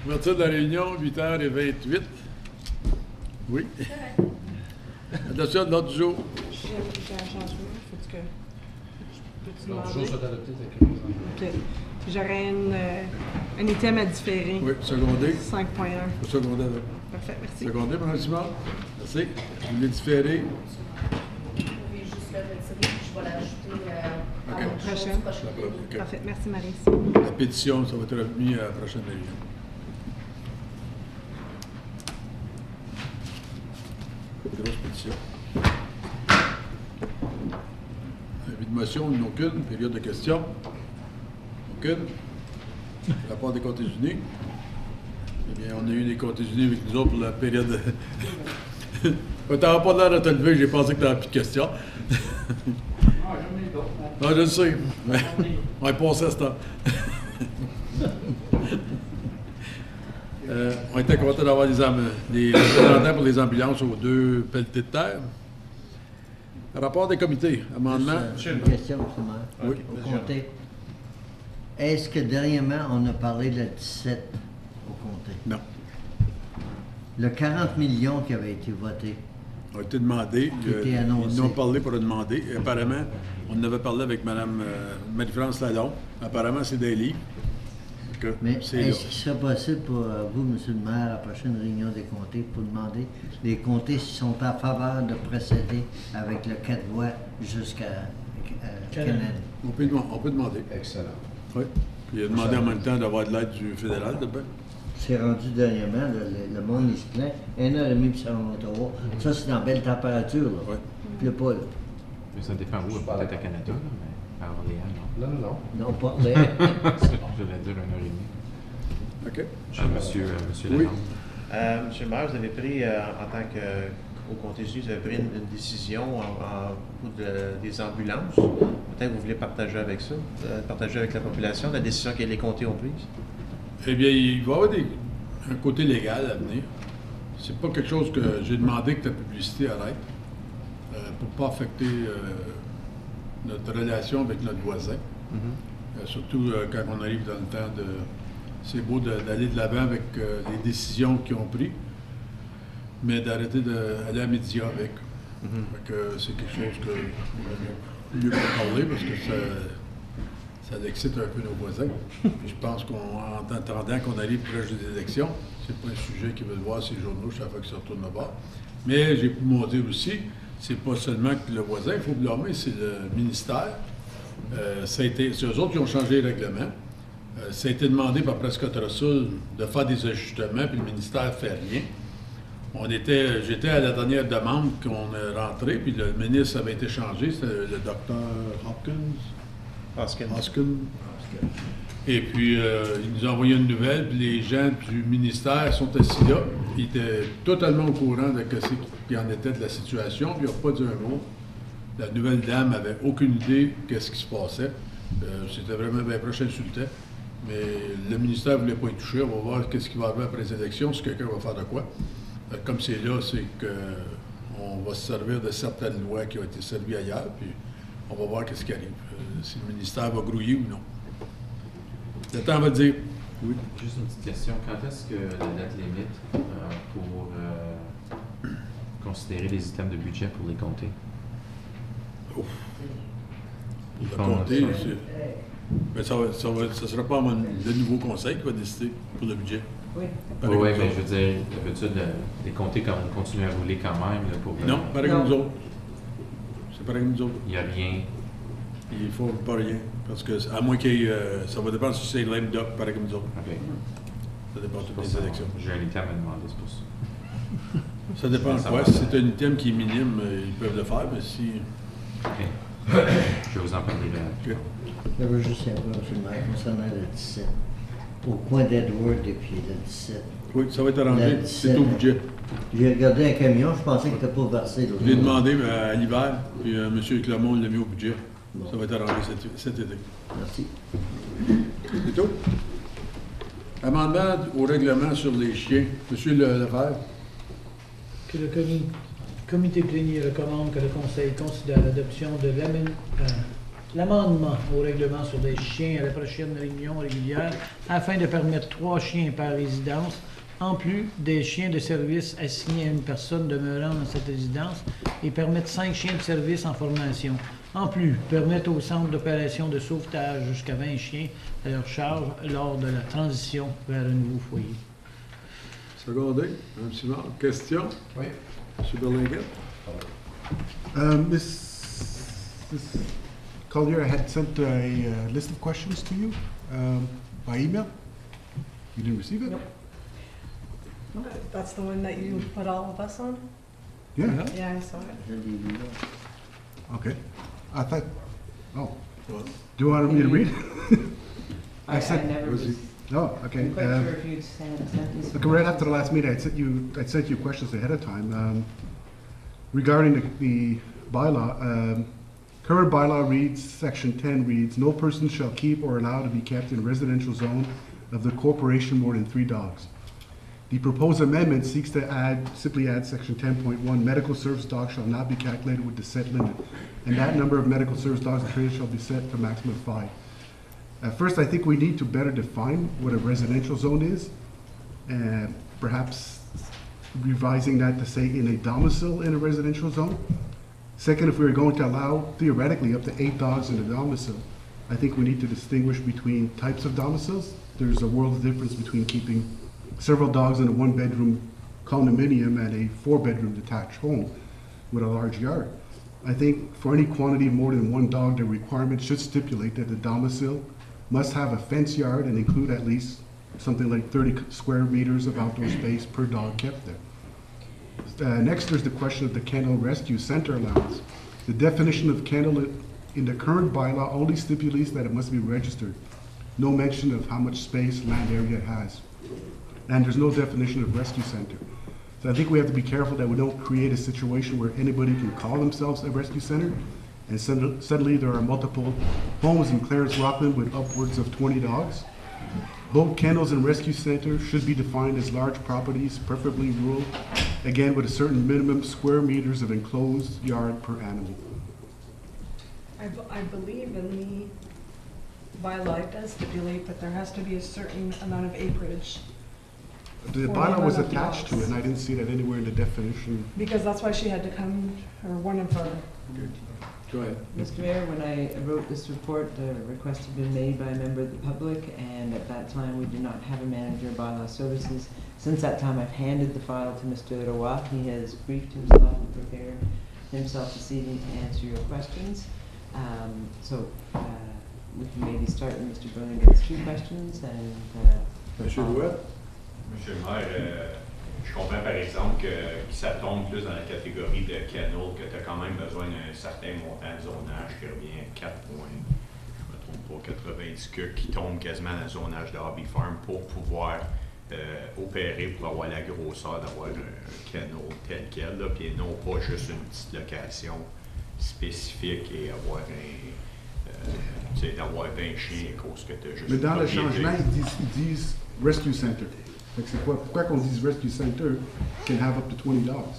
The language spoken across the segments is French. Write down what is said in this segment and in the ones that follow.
Ouverture de la réunion, 8h28. Oui. Attention, l'ordre du jour. J'ai un changement. Faut-tu que. Peux-tu L'ordre du demander? jour soit adopté avec OK. J'aurais un item à différer. Oui, secondé. 5.1. Faut seconder. Parfait, merci. Secondé, Mme Simard. Merci. Vous voulez différer? Vous pouvez juste le retirer, puis je vais l'ajouter à OK. l'autre chose, Prochaine. prochaine réunion. OK. Parfait, merci Marie. La pétition, ça va être remis à la prochaine réunion. Grosse pétition. Avis de motion, aucune. Période de questions? Aucune. Rapport des comptes unis. Eh bien, on a eu des comptes unis avec nous autres pour la période. Tu n'avais pas l'air de te lever, j'ai pensé que tu n'avais plus de questions. Ah, je le sais. On est passé à ce temps. On était contents d'avoir des représentants pour les ambulances aux 2 pelletés de terre. Rapport des comités, amendement. Une question, M. le maire. Oui. Au comté. Est-ce que dernièrement, on a parlé de la 17 au comté? Non. Le 40 millions qui avait été voté. A été demandé. Qui a été annoncé. Ils nous ont parlé pour le demander. Et apparemment, on en avait parlé avec Mme Marie-France Lalonde. Apparemment, c'est des livres. Donc, Mais c'est là. est-ce qu'il serait possible pour vous, M. le maire, à la prochaine réunion des comtés, pour demander les comtés s'ils sont en faveur de procéder avec le 4 voies jusqu'à Canada? On peut demander. Excellent. Oui. Puis il a demandé en même temps d'avoir de l'aide du fédéral, de ben. C'est rendu dernièrement, le monde il se plaint. 1h30 puis ça en Ottawa. Ça, c'est dans belle température, là. Oui. Il pleut pas, là. Mais ça dépend où, peut-être à Canada, là, mais à Orléans, non. Non, pas l'air. Je voulais dire 1h30. OK. Monsieur Oui. Lalonde. Monsieur le maire, vous avez pris, en tant qu'au comté unis, vous avez pris une décision en propos des ambulances. Peut-être que vous voulez partager avec ça, partager avec la population la décision que les comtés ont prise. Eh bien, il va y avoir un côté légal à venir. C'est pas quelque chose que j'ai demandé que la publicité arrête pour ne pas affecter notre relation avec notre voisin. Surtout quand on arrive dans le temps de... C'est beau d'aller de l'avant avec les décisions qu'ils ont prises, mais d'arrêter d'aller à médias avec. Fait que c'est quelque chose que mieux pas parler parce que ça excite un peu nos voisins. Puis je pense qu'en attendant qu'on arrive proche des élections, c'est pas un sujet qu'ils veulent voir ces journaux chaque fois qu'ils se retournent là-bas. Mais j'ai pu monter aussi, c'est pas seulement que le voisin, il faut blâmer, c'est le ministère. C'est eux autres qui ont changé le règlement. Ça a été demandé par Prescott Russell de faire des ajustements, puis le ministère ne fait rien. J'étais à la dernière demande qu'on est rentré, puis le ministre avait été changé, c'était le docteur Hoskin. Et puis, il nous a envoyé une nouvelle, puis les gens du ministère sont assis là. Ils étaient totalement au courant de ce qu'il en était de la situation, puis ils n'ont pas dit un mot. La nouvelle dame n'avait aucune idée de ce qui se passait. C'était vraiment bien proche, insultait. Mais le ministère ne voulait pas y toucher. On va voir ce qui va arriver après les élections, si quelqu'un va faire de quoi. Comme c'est là, c'est qu'on va se servir de certaines lois qui ont été servies ailleurs, puis on va voir ce qui arrive. Si le ministère va grouiller ou non. Le temps va dire. Oui. Juste une petite question. Quand est-ce que la date limite pour considérer les items de budget pour les comtés? Ouf. Pour le comté, mais ça ne sera pas le nouveau conseil qui va décider pour le budget. Oui. Oui, mais je veux dire, d'habitude, les comtés continuent à rouler quand même. Là, pour, Non, pareil que nous autres. C'est pareil que nous autres. Il n'y a rien. Il ne faut pas rien. Parce que, à moins qu'il y ait. Ça va dépendre si c'est lame duck, pareil que nous autres. OK. Ça dépend de Pour toutes ça, les élections. j'ai un item à demander, c'est pour ça. Ça dépend de quoi. Si c'est un item qui est minime, ils peuvent le faire, mais si. OK. Je vais vous en parler là. OK. Je veux juste savoir, M. le maire, concernant le 17. Au coin d'Edward et puis le 17. Oui, ça va être arrangé. Le C'est au 17. budget. J'ai regardé un camion, je pensais qu'il n'était pas versé. Je l'ai demandé à l'hiver, puis M. Clermont l'a mis au budget. Ça va être arrangé cet été. Merci. C'est tout? Amendement au règlement sur les chiens. M. Lefebvre. Que le comité plénière recommande que le Conseil considère l'adoption de l'amendement au règlement sur les chiens à la prochaine réunion régulière afin de permettre 3 chiens par résidence, en plus des chiens de service assignés à une personne demeurant dans cette résidence, et permettre 5 chiens de service en formation. En plus, permettre au centre d'opération de sauvetage jusqu'à 20 chiens à leur charge lors de la transition vers un nouveau foyer. Secondé. Mme Simard. Question? Oui. M. Berlinguet? This Collier had sent a list of questions to you by email. You didn't receive it? Nope. That's the one that you put all of us on? Yeah. Yeah, I saw it. Je l'ai vu là. Okay. I thought. Oh. Do you want me to read? I sent- never was was, he- Oh, okay. I'm quite sure if you'd sent me some. Look, right after the last meeting, I sent you questions ahead of time regarding the bylaw. Current bylaw reads, section 10 reads, no person shall keep or allow to be kept in a residential zone of the corporation more than 3 dogs. The proposed amendment seeks to simply add section 10.1, medical service dogs shall not be calculated with the set limit, and that number of medical service dogs in trade shall be set to maximum of 5. First, I think we need to better define what a residential zone is, and perhaps revising that to say in a domicile in a residential zone. Second, if we were going to allow theoretically up to 8 dogs in a domicile, I think we need to distinguish between types of domiciles. There's a world of difference between keeping several dogs in a 1-bedroom condominium and a 4-bedroom detached home with a large yard. I think for any quantity of more than 1 dog, the requirement should stipulate that the domicile must have a fence yard and include at least something like 30 square meters of outdoor space per dog kept there. Next, there's the question of the kennel rescue center allowance. The definition of kennel in the current bylaw only stipulates that it must be registered. No mention of how much space, land area it has. And there's no definition of rescue center. So I think we have to be careful that we don't create a situation where anybody can call themselves a rescue center, and suddenly there are multiple homes in Clarence Rockland with upwards of 20 dogs. Both kennels and rescue centers should be defined as large properties, preferably rural, again with a certain minimum square meters of enclosed yard per animal. I believe in the bylaw, it does stipulate that there has to be a certain amount of acreage. The For bylaw was amount of attached to it, dogs. and I didn't see that anywhere in the definition. Because that's why she had to come, or one of her. Go ahead. Mr. Mayor, when I wrote this report, the request had been made by a member of the public, and at that time, we did not have a manager of bylaw services. Since that time, I've handed the file to Mr. Roy. He has briefed himself and prepared himself this evening to answer your questions. We can maybe start with Mr. Burlington's 2 questions and. M. Louet? Monsieur le maire, je comprends par exemple que ça tombe plus dans la catégorie de kennel, que tu as quand même besoin d'un certain montant de zonage qui revient à 4 points, je me trompe pas, 90 cucs qui tombe quasiment dans le zonage de Hobby Farm pour pouvoir opérer, pour avoir la grosseur d'avoir un kennel tel quel, là, puis non pas juste une petite location spécifique et avoir d'avoir 20 chiens à cause que tu as juste. Mais dans le propriété. changement, ils disent rescue center. Fait que c'est quoi? Pourquoi qu'on dise rescue center can have up to 20 dogs?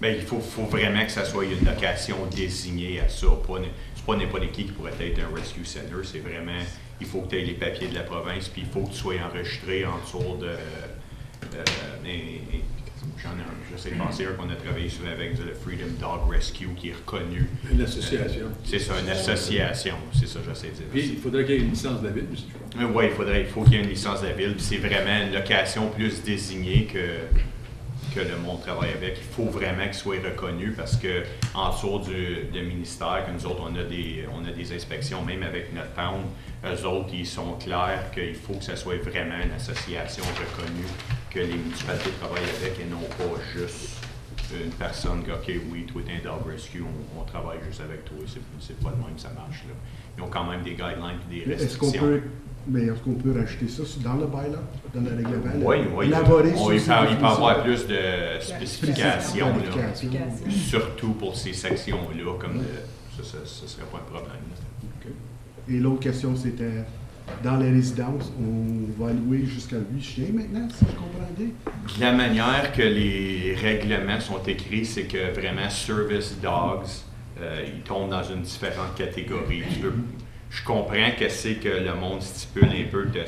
Bien, il faut vraiment que ça soit une location désignée à ça. C'est pas n'importe qui pourrait être un rescue center. C'est vraiment, il faut que tu aies les papiers de la province, puis il faut que tu sois enregistré en dessous de. J'essaie de penser qu'on a travaillé souvent avec le Freedom Dog Rescue qui est reconnu. Une association. C'est ça, une association. C'est ça, j'essaie de dire. Puis, il faudrait qu'il y ait une licence de la ville aussi, je crois. Oui, il faut qu'il y ait une licence de la ville. Puis c'est vraiment une location plus désignée que le monde travaille avec. Il faut vraiment qu'il soit reconnu parce que en dessous du ministère, que nous autres, on a des inspections, même avec notre town, eux autres, ils sont clairs qu'il faut que ça soit vraiment une association reconnue, que les municipalités travaillent avec et non pas juste une personne qui, OK, oui, toi, t'es un dog rescue, on travaille juste avec toi. C'est pas de même que ça marche, là. Ils ont quand même des guidelines et des restrictions. Est-ce qu'on peut rajouter ça dans le bylaw, dans le règlement? Oui. Élaborer Il peut sur avoir plus de spécifications, là. Spécifications. Surtout pour ces sections-là, comme ça serait pas un problème. OK. Et l'autre question, c'était, dans les résidences, on va louer jusqu'à 8 chiens maintenant, si je comprends bien? De la manière que les règlements sont écrits, c'est que vraiment service dogs, ils tombent dans une différente catégorie. Je comprends que c'est que le monde stipule un peu de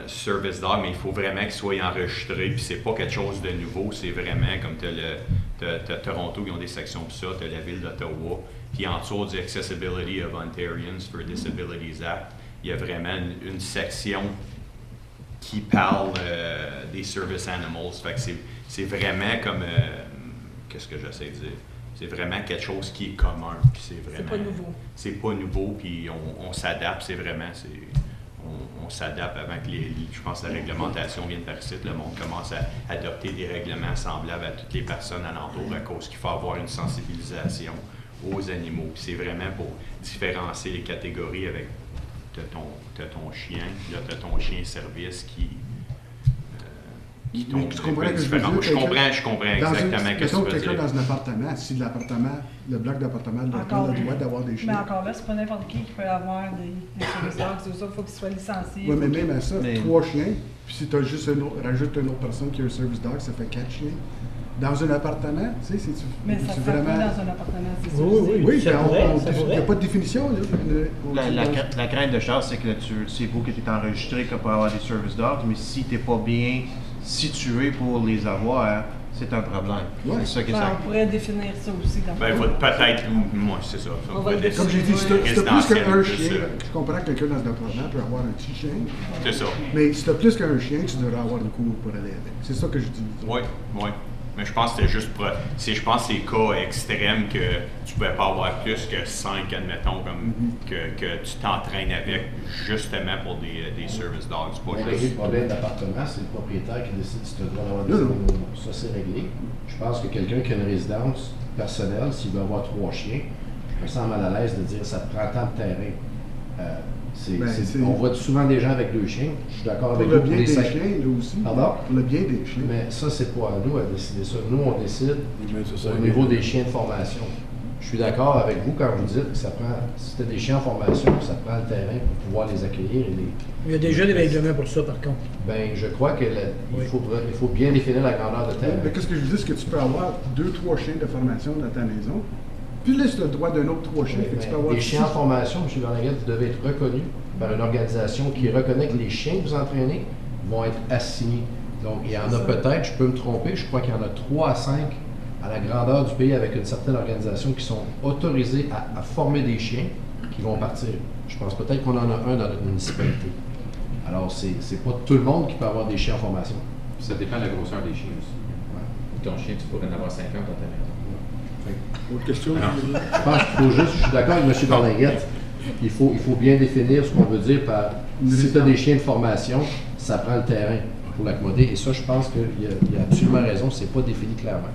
service dog, mais il faut vraiment qu'il soit enregistré. Puis c'est pas quelque chose de nouveau, c'est vraiment comme t'as Toronto qui ont des sections pour ça, t'as la ville d'Ottawa. Puis en dessous du Accessibility of Ontarians for Disabilities Act, il y a vraiment une section qui parle des service animals. Fait que c'est vraiment comme qu'est-ce que j'essaie de dire? C'est vraiment quelque chose qui est commun. Puis c'est pas nouveau. C'est pas nouveau, puis on s'adapte, c'est vraiment. On s'adapte avant que je pense que la réglementation vienne par ici. Le monde commence à adopter des règlements semblables à toutes les personnes alentour à cause qu'il faut avoir une sensibilisation aux animaux. Puis c'est vraiment pour différencier les catégories avec t'as ton chien, puis là t'as ton chien service qui tombe un peu différent. Je comprends exactement ce que tu veux dire. Quelqu'un dans un appartement, si l'appartement, le bloc d'appartement leur donne le droit d'avoir des chiens. Mais encore là, c'est pas n'importe qui peut avoir des service dogs. C'est ça, il faut qu'ils soient licenciés. Oui, mais même à ça, 3 chiens, puis si tu as juste rajoute une autre personne qui a un service dog, ça fait 4 chiens. Dans un appartement, tu sais, c'est mais ça se fait vraiment... pas dans un appartement, c'est sûr. Oui, ça il n'y a pas de définition. Là. La crainte de Charles, c'est que c'est beau que tu es enregistré pour avoir des service dogs, mais si tu n'es pas bien situé pour les avoir, c'est un problème. Ouais. C'est ça que On pourrait définir ça aussi. Peut-être, moi, c'est ça. Comme j'ai dit, si tu as plus qu'un chien, je comprends que quelqu'un dans un appartement peut avoir un petit chien. C'est ça. Mais si tu as plus qu'un chien, tu devrais avoir une cour pour aller avec. C'est ça que je dis. Oui. Mais je pense que c'était juste je pense que c'est cas extrêmes que tu ne pouvais pas avoir plus que 5, admettons, que tu t'entraînes avec, justement pour des service dogs. Le problème d'appartement, c'est le propriétaire qui décide si tu as le droit d'avoir des animaux. Ça, c'est réglé. Je pense que quelqu'un qui a une résidence personnelle, s'il veut avoir 3 chiens, je me sens mal à l'aise de dire ça prend tant de terrain. On voit souvent des gens avec 2 chiens. Je suis d'accord avec vous. Pour le bien des chiens, là aussi. Pardon? Pour le bien des chiens. Mais ça, c'est pas à nous à décider ça. Nous, on décide au niveau des chiens de formation. Je suis d'accord avec vous quand vous dites que ça prend, si tu as des chiens en formation, ça prend le terrain pour pouvoir les accueillir. Il y a déjà des règlements pour ça, par contre. Ben, je crois qu'il faut bien définir la grandeur de terrain. Mais qu'est-ce que je dis, c'est que tu peux avoir 2-3 chiens de formation dans ta maison. Puis là, tu as le droit d'un autre 3 chiens. Tu peux avoir les chiens en formation, M. Barnaguette, vous devez être reconnu par une organisation qui reconnaît que les chiens que vous entraînez vont être assignés. Donc, il y en a peut-être, je peux me tromper, je crois qu'il y en a 3 à 5 à la grandeur du pays avec une certaine organisation qui sont autorisés à former des chiens qui vont partir. Je pense peut-être qu'on en a un dans notre municipalité. Alors, c'est pas tout le monde qui peut avoir des chiens en formation. Ça dépend de la grosseur des chiens aussi. Ouais. Ton chien, tu pourrais en avoir 50 dans ta maison. Autre question? Je pense qu'il faut juste, je suis d'accord avec M. Barnaguette, il faut bien définir ce qu'on veut dire par si tu as des chiens de formation, ça prend le terrain pour l'accommoder. Et ça, je pense qu'il y a absolument raison, c'est pas défini clairement.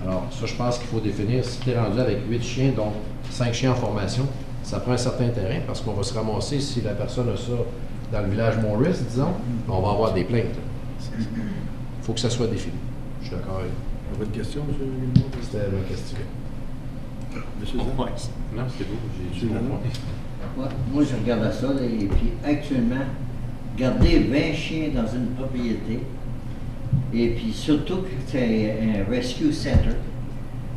Alors, ça, je pense qu'il faut définir, si tu es rendu avec 8 chiens, donc 5 chiens en formation, ça prend un certain terrain parce qu'on va se ramasser, si la personne a ça dans le village Maurice, disons, on va avoir des plaintes. Il faut que ça soit défini. Je suis d'accord avec vous. Votre question, M. Guillemot? C'était ma question. Monsieur Zan? Non, c'était beau. J'ai compris. Moi, je regarde ça, là, et puis actuellement, garder 20 chiens dans une propriété, et puis surtout que c'est un rescue center.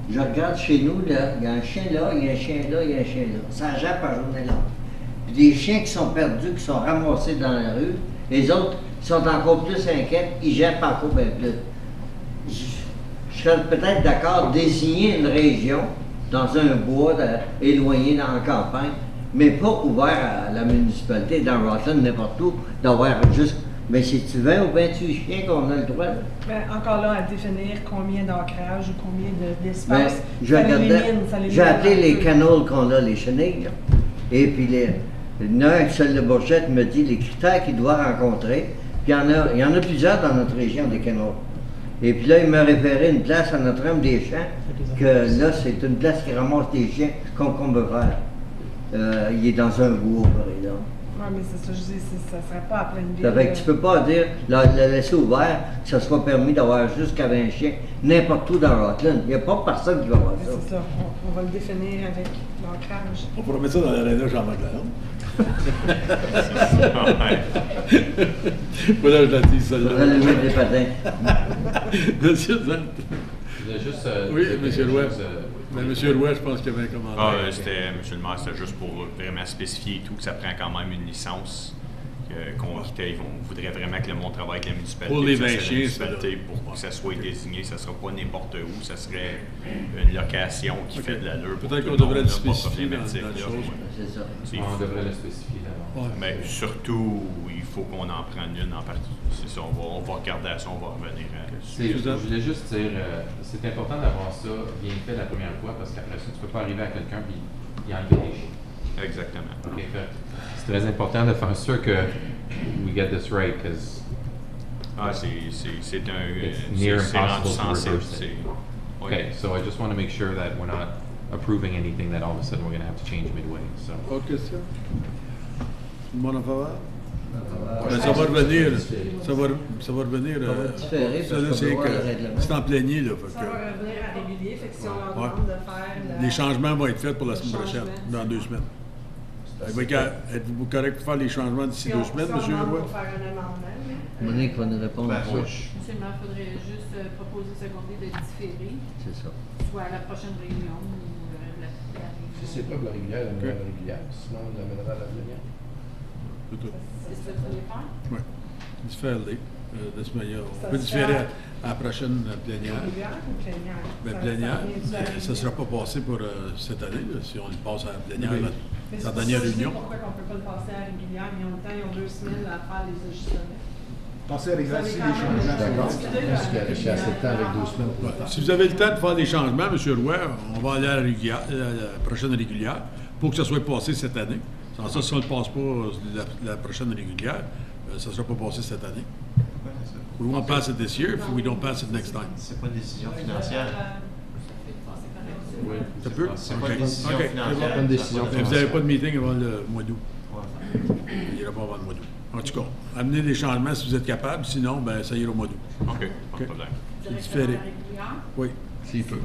Je regarde chez nous, là, il y a un chien là, il y a un chien là, il y a un chien là. Ça jappe par journée là. Puis des chiens qui sont perdus, qui sont ramassés dans la rue, les autres sont encore plus inquiets, ils jappent encore bien plus. Je serais peut-être d'accord désigner une région dans un bois éloigné dans la campagne, mais pas ouvert à la municipalité, dans Rockland, n'importe où, d'avoir juste. Mais c'est-tu 20 ou 28 chiens qu'on a le droit? Ben, encore là, à définir combien d'ancrage ou combien d'espace. J'ai appelé les canaux qu'on a, les chenilles, là. Et puis il y en a un, celle de Bourgette, me dit les critères qu'il doit rencontrer. Puis il y en a plusieurs dans notre région, des canaux. Et puis là, il m'a référé une place à Notre-Dame-des-Champs, que là, c'est une place qui ramasse des chiens qu'on veut faire. Il est dans un bois, par exemple. Oui, mais c'est ça, je dis, ça ne serait pas à pleine ville. Ça fait que tu peux pas dire, le laisser ouvert, que ça soit permis d'avoir jusqu'à 20 chiens, n'importe où dans Rockland. Il n'y a pas personne qui va avoir ça. C'est ça, on va le définir avec l'ancrage. On pourrait mettre ça dans l'aréna Jean-Marc Lalonde. Voilà, je la dis, celle-là. On va le mettre des patins. Monsieur Zant. Je voulais juste oui, monsieur Louet. Mais M. Roy, je pense qu'il y avait un commentaire. C'était, M. le maire, c'était juste pour vraiment spécifier et tout, que ça prend quand même une licence. On voudrait vraiment que le monde travaille avec la municipalité. Pour les 20 chiens, pour que ça soit désigné, ça ne sera pas n'importe où, ça serait une location qui fait de l'allure. Peut-être qu'on devrait le spécifier dans la chose. C'est ça. On devrait le spécifier d'abord. Mais surtout, il faut qu'on en prenne une en partie. C'est ça, on va regarder à ça, on va revenir à Je voulais juste dire, c'est important d'avoir ça bien fait la première fois parce qu'après ça, tu ne peux pas arriver à quelqu'un et enlever des chiens. Exactement. Okay, c'est très important de faire sûr que we get this right because c'est near rendu impossible to sensible. reverse it. Okay, so I just want to make sure that we're not approving anything that all of a sudden we're going to have to change midway. So. Autre question? Tout le monde en faveur? Ça va revenir. Ça va revenir. C'est en plénière, là. Ça va revenir à régulier, fait que si on leur demande de faire les changements vont être faits pour la semaine prochaine, dans 2 semaines. Êtes-vous correct pour faire les changements d'ici 2 semaines, M. Roy? Pour faire un amendement. Monique va nous répondre à ça. Monsieur le maire, il faudrait juste proposer seconder de différer, C'est ça. soit à la prochaine réunion ou la réunion. Si c'est pas de la régulière, on la régulière. Sinon, on l'amènera à la plénière. C'est ce que vous voulez faire? Oui. Différer. De ce manière. On peut différer à la prochaine plénière. Régulière ou plénière? Bien, plénière. Ça ne sera pas passé pour cette année, là, si on le passe à la plénière, la dernière réunion. Pourquoi on ne peut pas le passer à la régulière? Ils ont le temps, ils ont 2 semaines à faire les ajustements. Pensez à régulière si les Je suis d'accord. changements. Parce qu'il y a assez de temps avec 2 semaines. Ouais. Si vous avez le temps de faire des changements, M. Roy, on va aller à la prochaine régulière pour que ça soit passé cette année. Sans ça, si on ne le passe pas la prochaine régulière, ça ne sera pas passé cette année. We won't pass it this year if we don't pass it next time. C'est pas une décision financière. Oui, Ça peut? C'est pas une décision OK. financière. Pas une décision Mais vous n'avez financière. pas de meeting avant le mois d'août. Ouais. Il n'ira pas avant le mois d'août. En tout cas, amenez des changements si vous êtes capable, sinon, ben, ça ira au mois d'août. OK, pas de problème. C'est différé. Oui. S'il peut.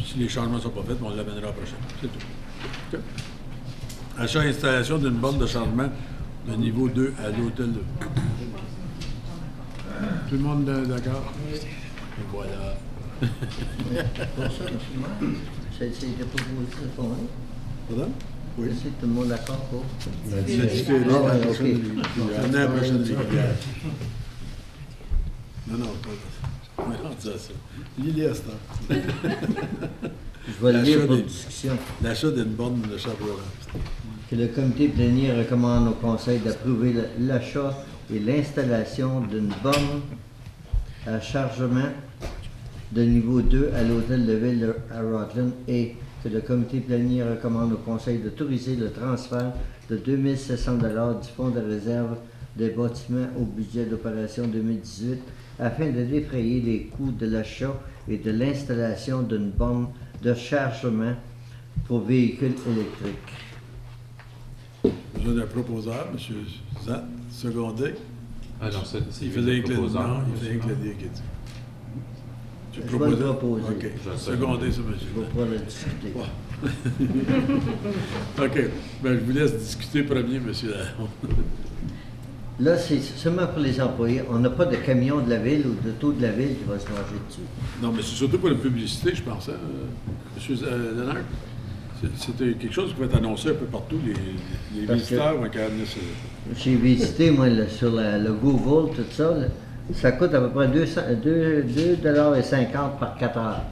Si les changements ne sont pas faits, on l'amènera la prochaine. C'est tout. OK. Achat et installation d'une borne de changement de niveau 2 à l'hôtel 2. Tout le monde d'accord? Et voilà. Pour ça, c'est de proposer ce qu'on est. Pardon? Oui. C'est tout le monde d'accord pour? C'est différé à la prochaine régulière. Amenez à la prochaine régulière. Non, pas. On est rendu à ça. Lis-les à ce temps. Je vais le lire pour discussion. L'achat d'une borne de charbon. Que le comité plénier recommande au Conseil d'approuver l'achat et l'installation d'une borne à chargement de niveau 2 à l'hôtel de ville à Rockland et que le comité plénier recommande au Conseil d'autoriser le transfert de 2 700 $ du fonds de réserve des bâtiments au budget d'opération 2018 afin de défrayer les coûts de l'achat et de l'installation d'une borne de chargement pour véhicules électriques. Besoin d'un proposeur, M. Zat, secondé. Ah non, Il faisait avec le nom, il faisait avec le dire qu'il dit. Tu Je vais le proposer. OK. Secondé, ça, monsieur. Je vais pouvoir le discuter. OK. Ben, je vous laisse discuter premier, monsieur Laron. Là, c'est seulement pour les employés. On n'a pas de camion de la ville ou de taux de la ville qui va se manger dessus. Non, mais c'est surtout pour la publicité, je pense, hein, monsieur Léonard. C'était quelque chose qui va être annoncé un peu partout. Les visiteurs vont quand même J'ai visité, moi, sur le Google, tout ça. Là, ça coûte à peu près 2,50 $ par 4 heures.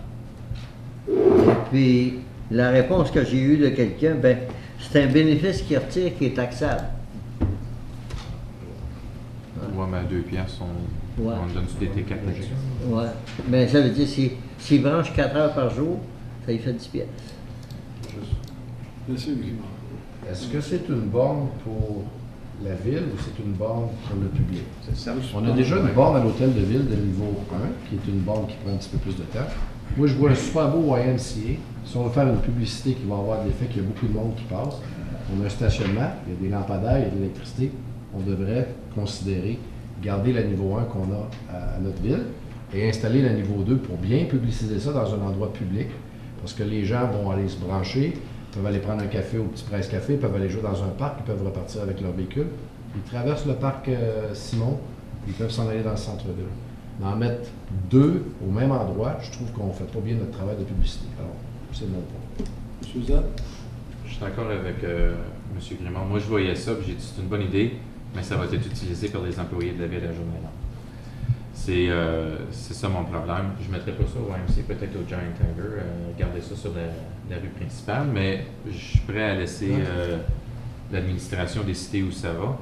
Et puis, la réponse que j'ai eue de quelqu'un, ben, c'est un bénéfice qu'il retire qui est taxable. Ouais, mais à 2 piastres, on donne du DT4 là-dessus. Oui. Mais ça veut dire, s'il branche 4 heures par jour, ça lui fait 10 piastres. Est-ce que c'est une borne pour la ville ou c'est une borne pour le public? On a déjà une borne à l'hôtel de ville de niveau 1, qui est une borne qui prend un petit peu plus de temps. Moi, je vois un super beau YMCA. Si on veut faire une publicité qui va avoir l'effet qu'il y a beaucoup de monde qui passe, on a un stationnement, il y a des lampadaires, il y a de l'électricité. On devrait considérer garder la niveau 1 qu'on a à notre ville et installer la niveau 2 pour bien publiciser ça dans un endroit public. Parce que les gens vont aller se brancher, peuvent aller prendre un café au Petit Presse Café, peuvent aller jouer dans un parc, ils peuvent repartir avec leur véhicule. Ils traversent le parc Simon, ils peuvent s'en aller dans le centre-ville. d'en mettre 2 au même endroit, je trouve qu'on ne fait pas bien notre travail de publicité. Alors, c'est mon point. Suzanne? Je suis d'accord avec M. Grimond. Moi, je voyais ça, puis j'ai dit c'est une bonne idée, mais ça va être utilisé par les employés de la ville à journée longue. C'est ça mon problème. Je ne mettrais pas ça au YMC, peut-être au Giant Tiger, garder ça sur la rue principale, mais je suis prêt à laisser l'administration décider où ça va.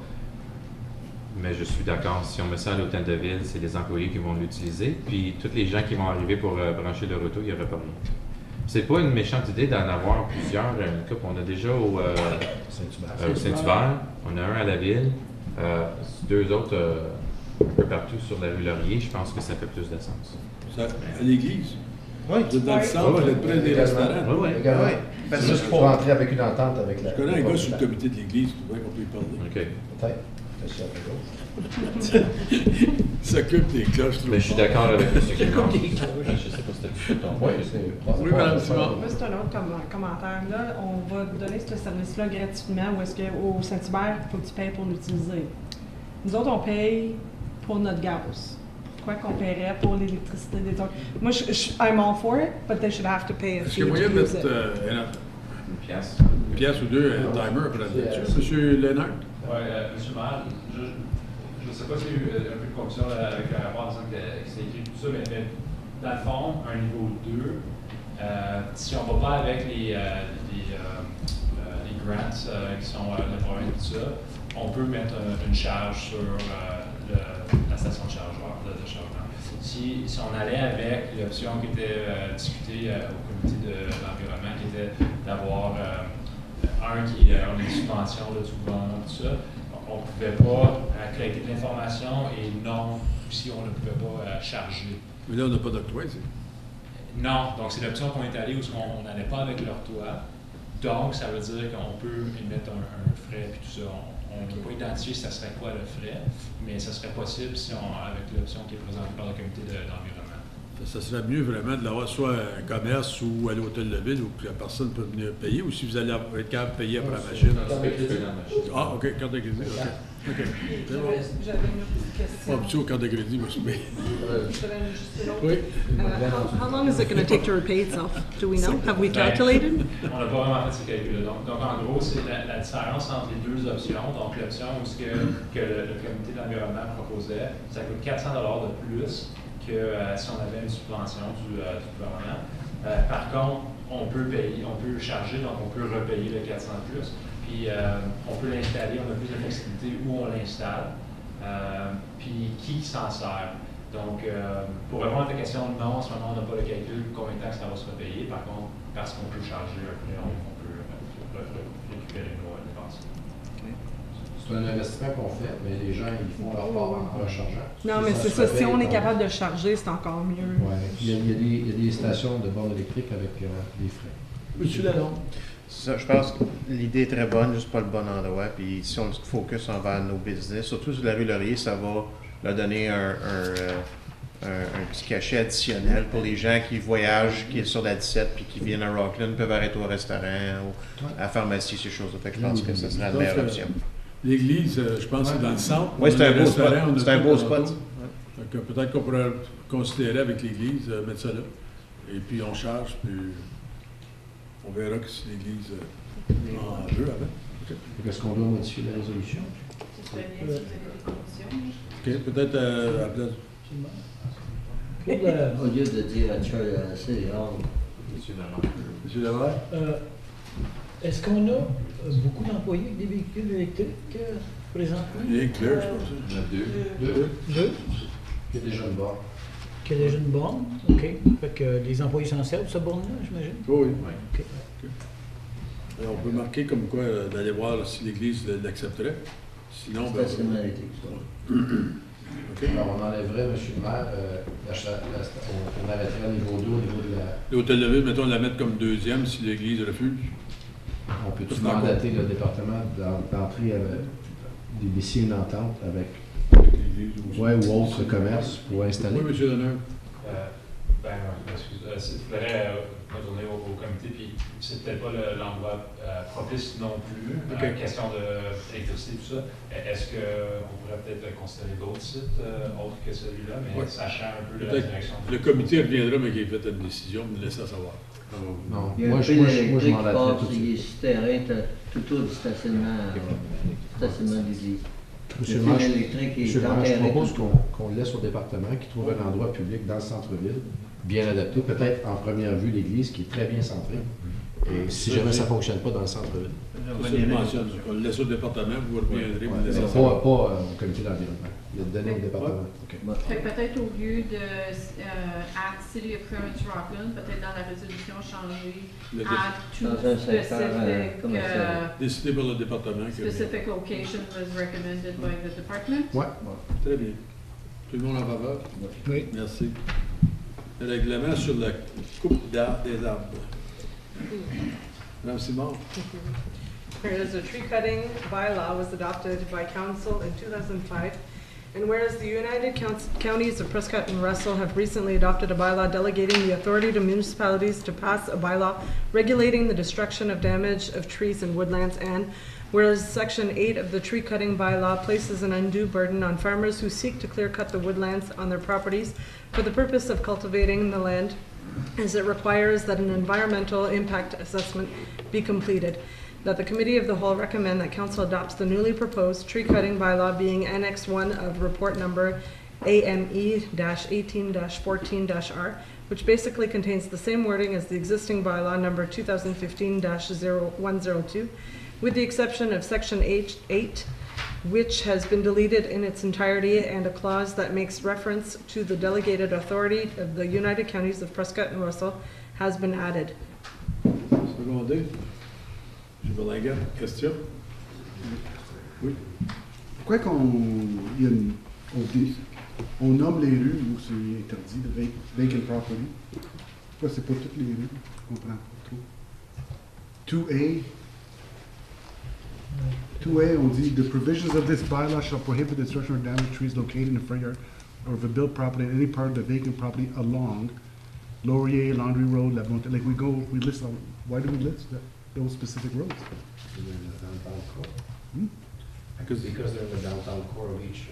Mais je suis d'accord, si on met ça à l'hôtel de ville, c'est les employés qui vont l'utiliser, puis tous les gens qui vont arriver pour brancher leur auto, il n'y aura pas rien. C'est pas une méchante idée d'en avoir plusieurs. Une couple, on a déjà au Saint-Hubert, on a un à la ville, 2 autres un peu partout sur la rue Laurier. Je pense que ça fait plus de sens. Ça, à l'église? Oui. Vous êtes dans le centre, vous êtes près des restaurants? Oui, oui. Parce C'est que juste pour rentrer avec une entente avec la... Je connais un gars sur le comité de l'église, tu vois qu'on peut y parler. OK. Peut-être. Peut-être sur la gauche. Il s'occupe des cloches. Mais je suis d'accord avec M. Grimond. Je sais pas si c'était ton point. Oui, madame Simon. Moi, c'est un autre commentaire. Là, on va donner ce service-là gratuitement ou est-ce qu'au Saint-Hubert, il faut que tu payes pour l'utiliser? Nous autres, on paye pour notre gaz. Pourquoi qu'on paierait pour l'électricité des autres? Moi, I'm all for it, but they should have to pay a Est-ce fee qu'il y a moyen to de use mettre it. Une pièce. une pièce ou deux, un timer après là-dessus? Monsieur Lénard? Oui, M. le maire, je ne sais pas s'il y a eu un peu de confusion avec le rapport en disant que c'est écrit tout ça, mais dans le fond, un niveau 2, si on ne va pas avec les grants qui sont le programme et tout ça, on peut mettre une charge sur la station de chargeur, de chargement. Si on allait avec l'option qui était discutée au comité de l'environnement, qui était d'avoir on a une subvention de tout gouvernement, tout ça, on ne pouvait pas collecter de l'information et non, si on ne pouvait pas charger. Mais là, on n'a pas d'octroi, c'est. Non, donc c'est l'option qu'on est allé où on n'allait pas avec leur toit. Donc, ça veut dire qu'on peut émettre un frais et tout ça. On ne peut pas identifier ça serait quoi le frais, mais ça serait possible si avec l'option qui est présentée par le comité d'environnement. Ça serait mieux vraiment de l'avoir soit un commerce ou à l'hôtel de ville où la personne peut venir payer, ou si vous allez être capable de payer après la machine. Ah, OK, carte de crédit. OK. J'avais une autre question. Pas petit au carte de crédit, moi, mais. J'avais juste une autre. Oui. How long is it going to take to repay itself? Do we know? Have we calculated? On n'a pas vraiment fait ces calculs-là. Donc, en gros, c'est la différence entre les deux options. Donc, l'option où que le comité d'environnement proposait, ça coûte 400 $ de plus que si on avait une subvention du gouvernement. Par contre, on peut payer, on peut charger, donc on peut repayer le 400 plus. Puis on peut l'installer, on a plus de flexibilité où on l'installe, puis qui s'en sert. Donc, pour répondre à ta question, non, en ce moment, on n'a pas le calcul combien de temps que ça va se repayer. Par contre, parce qu'on peut charger un prêt, on peut récupérer nos dépenses. C'est un investissement qu'on fait, mais les gens, ils font leur part en rechargeant. Non, mais c'est ça. Si on est capable de charger, c'est encore mieux. Oui, il y a des stations de bornes électriques avec des frais. Monsieur Lalonde. Ça, je pense que l'idée est très bonne, juste pas le bon endroit. Puis si on se focus envers nos business, surtout sur la rue Laurier, ça va leur donner un petit cachet additionnel pour les gens qui voyagent, qui sont sur la 17 puis qui viennent à Rockland, peuvent arrêter au restaurant ou à la pharmacie, ces choses-là. Fait que je pense que ce serait la meilleure option. L'église, je pense, c'est dans le centre. Oui, c'est un beau spot. Restaurant, C'est un beau spot. Donc, peut-être qu'on pourrait considérer avec l'église, mettre ça là. Et puis on charge, puis on verra que si l'église en veut avant. Okay. Est-ce qu'on doit modifier la résolution? Ce serait bien si vous avez des conditions. OK, peut-être à la place. Au lieu de dire à c'est Monsieur Lavert? Est-ce qu'on a beaucoup d'employés avec des véhicules électriques présentement? Il y a un clerc, je pense. Il y en a 2. Deux? Il y a déjà une borne. Qu'il y a déjà une borne? OK. Fait que les employés s'en servent, cette borne-là, j'imagine? Oui. OK. Et on peut marquer comme quoi d'aller voir si l'Église l'accepterait. Sinon, ben, Okay. Alors, on enlèverait, M. le maire, on arrêterait au niveau 2, au niveau de la... L'hôtel de ville, mettons, la mettre comme deuxième si l'Église refuse. On peut-tu mandater le département d'entrer d'essayer une entente avec ou autre commerce pour installer? Oui, M. Donneur. Ben, excuse, il faudrait retourner au comité, puis c'est peut-être pas l'endroit propice non plus. Question d'électricité, tout ça. Est-ce qu'on pourrait peut-être considérer d'autres sites autres que celui-là, mais sachant un peu la direction? Le comité reviendra, mais qu'il ait fait une décision, me laisser savoir. Non, Il y a moi, un je fil m'en électrique qui laisserai passe tout de sur les suite. terrains tout autour du stationnement d'église. Monsieur Le le maire, fil électrique est Monsieur le maire, je enterré propose tout. qu'on le laisse au département, qu'il trouve un endroit public dans le centre-ville, bien adapté, peut-être en première vue l'église, qui est très bien centrée. Et si jamais ça ne fonctionne pas dans le centre-ville. Je le mentionne, on le laisse au département, vous reviendrez, vous laissez Pas savoir. au comité d'environnement. Il a donné au département. Fait que peut-être au lieu de at City of Clarence Rockland, peut-être dans la résolution changer at to Dans un secteur, specific, commercial. Décidé par le département. specific location was recommended by the department. Ouais. Très bien. Tout le monde en faveur? Oui. Merci. Le règlement sur la coupe des arbres. Madame Simon? Whereas a tree cutting bylaw was adopted by council in 2005, and whereas the United Counties of Prescott and Russell have recently adopted a bylaw delegating the authority to municipalities to pass a bylaw regulating the destruction of damage of trees and woodlands, and whereas Section 8 of the tree cutting bylaw places an undue burden on farmers who seek to clear cut the woodlands on their properties for the purpose of cultivating the land, as it requires that an environmental impact assessment be completed. That the Committee of the Whole recommend that Council adopts the newly proposed tree cutting bylaw being Annex 1 of Report Number AME-18-14-R, which basically contains the same wording as the existing bylaw number 2015-0102, with the exception of Section 8, which has been deleted in its entirety, and a clause that makes reference to the delegated authority of the United Counties of Prescott and Russell has been added. Secondé. M. Berlinguet, question? Oui. Pourquoi il y a on nomme les rues où c'est interdit de vacant property? Pourquoi c'est pas toutes les rues? Je comprends pas trop. 2A, on dit, the provisions of this bylaw shall prohibit the destruction or damage of trees located in the front yard or of a built property in any part of the vacant property along Laurier, Laundry Road, La Bonte. Like we list, why do we list those specific roads? Because they're in the downtown core of each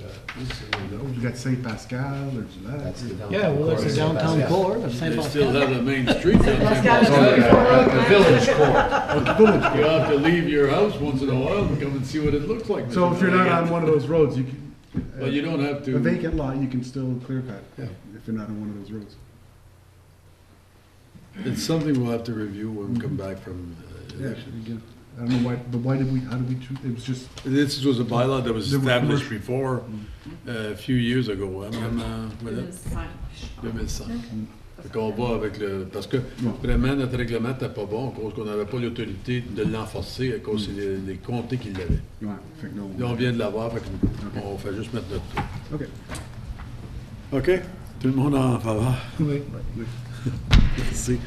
city. You got St. Pascal or Gillette. That's the downtown Yeah, well, core it's of the St. downtown Pascal. core of St. They still Pascal. have the main street down there. The village core. You have to leave your house once in a while and come and see what it looks like. So Mr. if you're not Berlinguet. on one of those roads, you can. Well, you don't have to. A vacant lot, you can still clear cut Yeah. if you're not on one of those roads. It's something we'll have to review when we come back from election. Again, I don't know why, but how did we choose, it was just, This was a bylaw that was There were established commercial- before, a few years ago, hein, Madame Ouellet? 2005. Fait qu'on va avec le... Parce que vraiment, notre règlement n'était pas bon, à cause qu'on n'avait pas l'autorité de l'enforcer, à cause c'est les comtés qui l'avaient. ouais, fait que non. Là, on vient de l'avoir, fait qu'on fait juste mettre notre truc. Ok. OK? Tout le monde en faveur? Oui. Merci.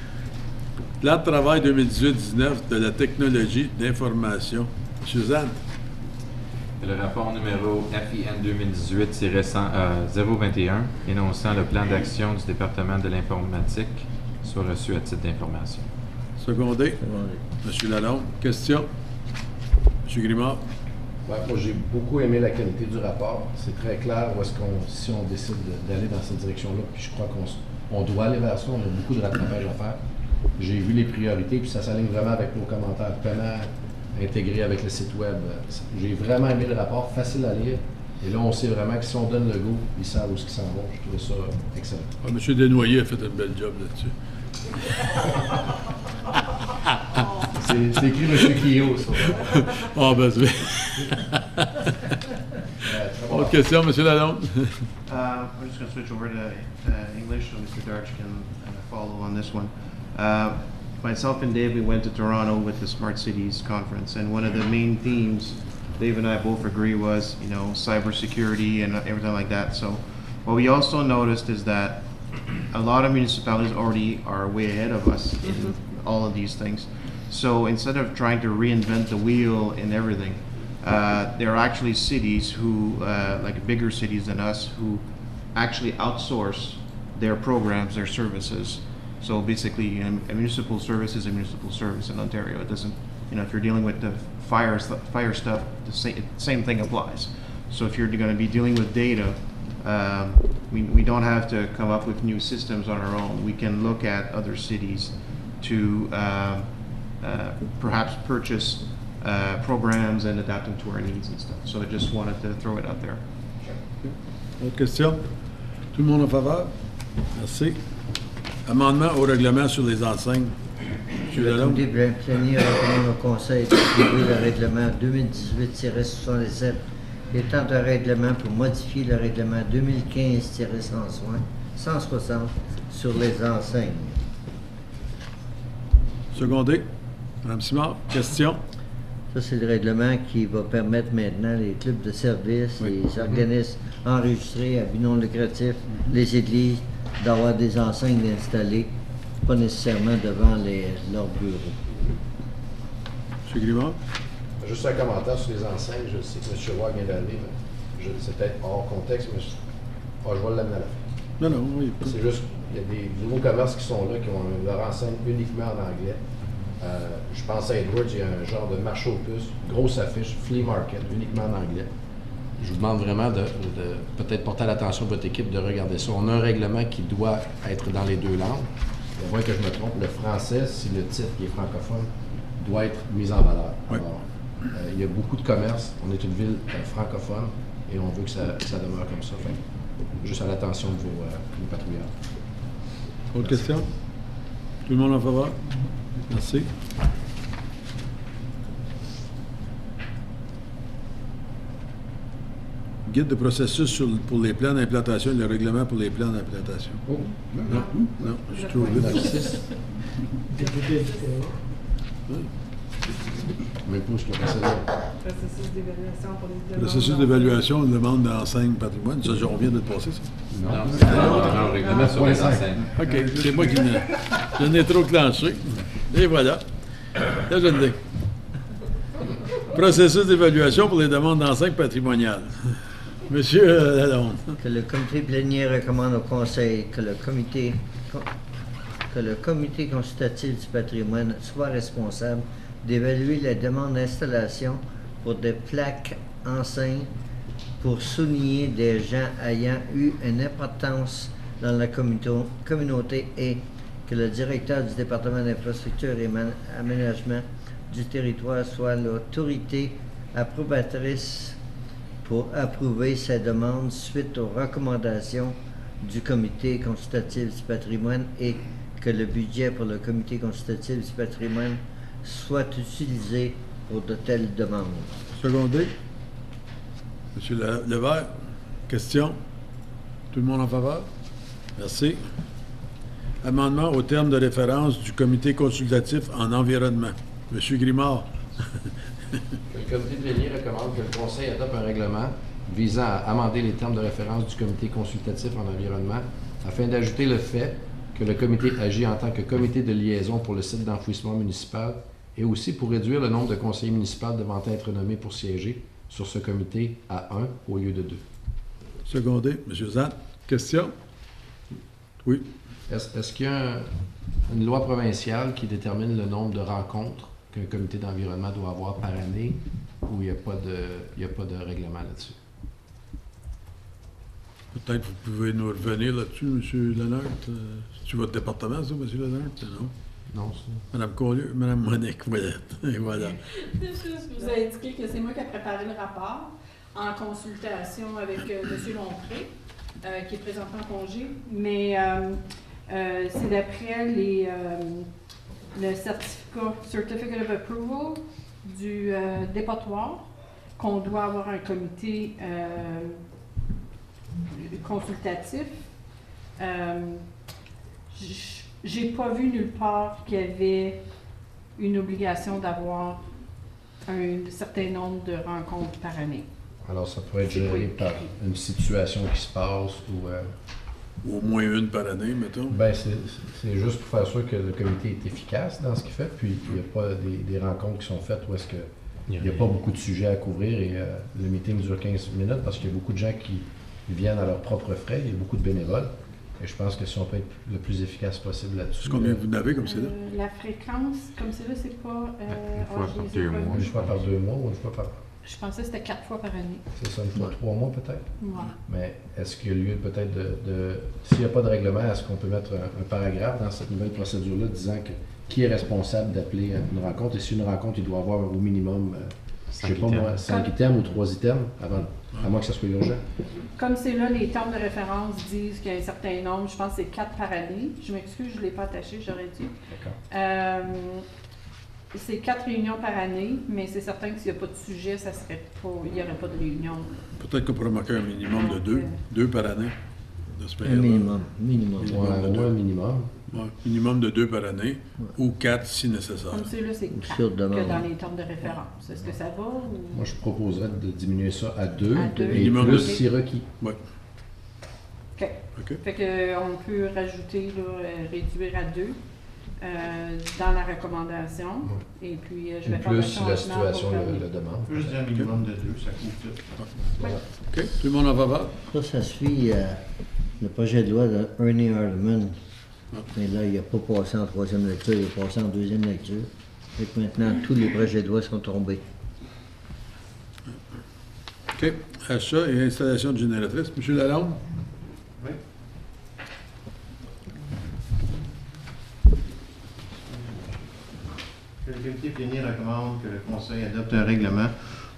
Plan de travail 2018-19 de la technologie d'information. Suzanne? Le rapport numéro FIN 2018-021 énonçant le plan d'action du département de l'informatique soit reçu à titre d'information. Secondé. Monsieur Lalonde, question? Monsieur Grimard? Ouais, moi, j'ai beaucoup aimé la qualité du rapport. C'est très clair où est-ce si on décide d'aller dans cette direction-là, puis je crois qu'on doit aller vers ça. On a beaucoup de rattrapage à faire. J'ai vu les priorités, puis ça s'aligne vraiment avec nos commentaires paiement intégrés avec le site web. J'ai vraiment aimé le rapport, facile à lire. Et là, on sait vraiment que si on donne le go, ils savent où ils s'en vont. Je trouvais ça excellent. Ah, M. Desnoyers a fait un bel job là-dessus. C'est écrit M. Kio, ça. Ah, ben, c'est... Autre question, M. Lalonde? I'm just going to switch over to English so Mr. Darch can follow on this one. Myself and Dave, we went to Toronto with the Smart Cities Conference, and one of the main themes Dave and I both agree was, cybersecurity and everything like that. So what we also noticed is that a lot of municipalities already are way ahead of us in all of these things. So instead of trying to reinvent the wheel in everything, there are actually cities who, like bigger cities than us, who actually outsource their programs, their services. So basically, a municipal service is a municipal service in Ontario. It doesn't, if you're dealing with the fire stuff, the same thing applies. So if you're going to be dealing with data, we don't have to come up with new systems on our own. We can look at other cities to perhaps purchase programs and adapt them to our needs and stuff. So I just wanted to throw it out there. Autre question? Tout le monde en faveur? Merci. Amendement au règlement sur les enseignes. Le comité plénière recommande au Conseil d'appuyer le règlement 2018-77 étant un règlement pour modifier le règlement 2015-160 sur les enseignes. Secondé. Mme Simard, question? Ça, c'est le règlement qui va permettre maintenant les clubs de services, les organismes enregistrés à but non lucratif, les églises, d'avoir des enseignes installées, pas nécessairement devant leurs bureaux. M. Grimard? Juste un commentaire sur les enseignes. Je sais que M. Roy vient d'aller, mais c'est peut-être hors contexte, mais je vais l'amener à la fin. Non, oui. C'est juste, il y a des nouveaux commerces qui sont là, qui ont leur enseigne uniquement en anglais. Je pense à Edwards, il y a un genre de marché aux puces, grosse affiche, flea market, uniquement en anglais. Je vous demande vraiment de peut-être porter à l'attention de votre équipe de regarder ça. On a un règlement qui doit être dans les deux langues. À moins que je me trompe, le français, si le titre qui est francophone, doit être mis en valeur. Oui. Alors, il y a beaucoup de commerces. On est une ville francophone et on veut que ça demeure comme ça. Fait, juste à l'attention de vos patrouilleurs. Autre question? Tout le monde en faveur? Merci. Guide de processus pour les plans d'implantation et le règlement pour les plans d'implantation. Oh, non, je trouve vite. Mais pour ce qui est passé Processus d'évaluation pour les demandes. Processus d'évaluation, une demande d'enseigne patrimoine. Ça, on vient de le passer, ça? Non, c'est un règlement sur les enseignes. OK, c'est moi qui j'en ai trop clenché. Et voilà. Là, je l'ai. Processus d'évaluation pour les demandes d'enseignes patrimoniales. Monsieur Lalonde. Que le comité plénière recommande au Conseil que le comité consultatif du patrimoine soit responsable d'évaluer la demande d'installation pour des plaques enseignes pour souligner des gens ayant eu une importance dans la communauté et que le directeur du département d'infrastructure et aménagement du territoire soit l'autorité approbatrice pour approuver sa demande suite aux recommandations du comité consultatif du patrimoine et que le budget pour le comité consultatif du patrimoine soit utilisé pour de telles demandes. Secondé. Monsieur Levert, question? Tout le monde en faveur? Merci. Amendement au terme de référence du comité consultatif en environnement. Monsieur Grimard. Le comité plénier recommande que le Conseil adopte un règlement visant à amender les termes de référence du comité consultatif en environnement afin d'ajouter le fait que le comité agit en tant que comité de liaison pour le site d'enfouissement municipal et aussi pour réduire le nombre de conseillers municipaux devant être nommés pour siéger sur ce comité à 1 au lieu de 2. Secondé. Monsieur Zan. Question? Oui. Est-ce qu'il y a une loi provinciale qui détermine le nombre de rencontres qu'un comité d'environnement doit avoir par année ou il n'y a pas de règlement là-dessus? Peut-être que vous pouvez nous revenir là-dessus, M. Lennart. C'est votre département, ça, M. Lennart? Non? Non, c'est... Mme Collier, Mme Monique, et voilà. Je vous ai indiqué que c'est moi qui ai préparé le rapport en consultation avec M. Lompré, qui est présentement en congé, mais c'est d'après le Certificate of Approval du dépotoir qu'on doit avoir un comité consultatif. J'ai pas vu nulle part qu'il y avait une obligation d'avoir un certain nombre de rencontres par année. Alors, ça pourrait être géré par une situation qui se passe ou... Au moins une par année, mettons. Bien, c'est juste pour faire sûr que le comité est efficace dans ce qu'il fait, puis il n'y a pas des rencontres qui sont faites où est-ce qu'il n'y a pas beaucoup de sujets à couvrir et le meeting dure 15 minutes parce qu'il y a beaucoup de gens qui viennent à leurs propres frais, il y a beaucoup de bénévoles. Et je pense que si on peut être le plus efficace possible là-dessus. Combien vous n'avez comme c'est là? La fréquence, comme c'est là, c'est pas... Une fois je par les ai 2 pas mois. vus. Une fois par 2 mois ou une fois par... Je pensais que c'était 4 fois par année. C'est ça, une fois 3 mois peut-être? Ouais. Mais est-ce qu'il y a lieu peut-être s'il n'y a pas de règlement, est-ce qu'on peut mettre un paragraphe dans cette nouvelle procédure-là disant que qui est responsable d'appeler une rencontre? Et si une rencontre, il doit avoir au minimum, je sais pas moi, 5 items ou 3 items, à moins que ça soit urgent. Comme c'est là, les termes de référence disent qu'il y a un certain nombre, je pense que c'est 4 par année. Je m'excuse, je ne l'ai pas attaché, j'aurais dû. D'accord. C'est 4 réunions par année, mais c'est certain que s'il n'y a pas de sujet, ça serait pas, il n'y aurait pas de réunion. Peut-être qu'on pourrait marquer un minimum de 2 par année. De ce Un période-là. minimum. Ouais, au moins un minimum. Ouais, minimum de 2 par année, ou 4 si nécessaire. Comme c'est là, c'est 4 Sur demande. que dans les termes de référence. Est-ce que ça va? Ou... Moi, je proposerais de diminuer ça à 2 À 2. et Minimum plus de- si requis. Oui. OK. OK. Fait qu'on peut rajouter, là, réduire à 2 dans la recommandation. Et puis, je vais faire Plus un si la changement pour situation faire- le demande. Juste un minimum de 2, ça couvre tout. Voilà. OK. Tout le monde en faveur? Ça suit le projet de loi de Ernie Hardeman. Mais là, il n'a pas passé en troisième lecture, il est passé en deuxième lecture. Et que maintenant, tous les projets de loi sont tombés. OK. Achat et installation de génératrice. Monsieur Lalonde? Oui. Que le comité plénière recommande que le Conseil adopte un règlement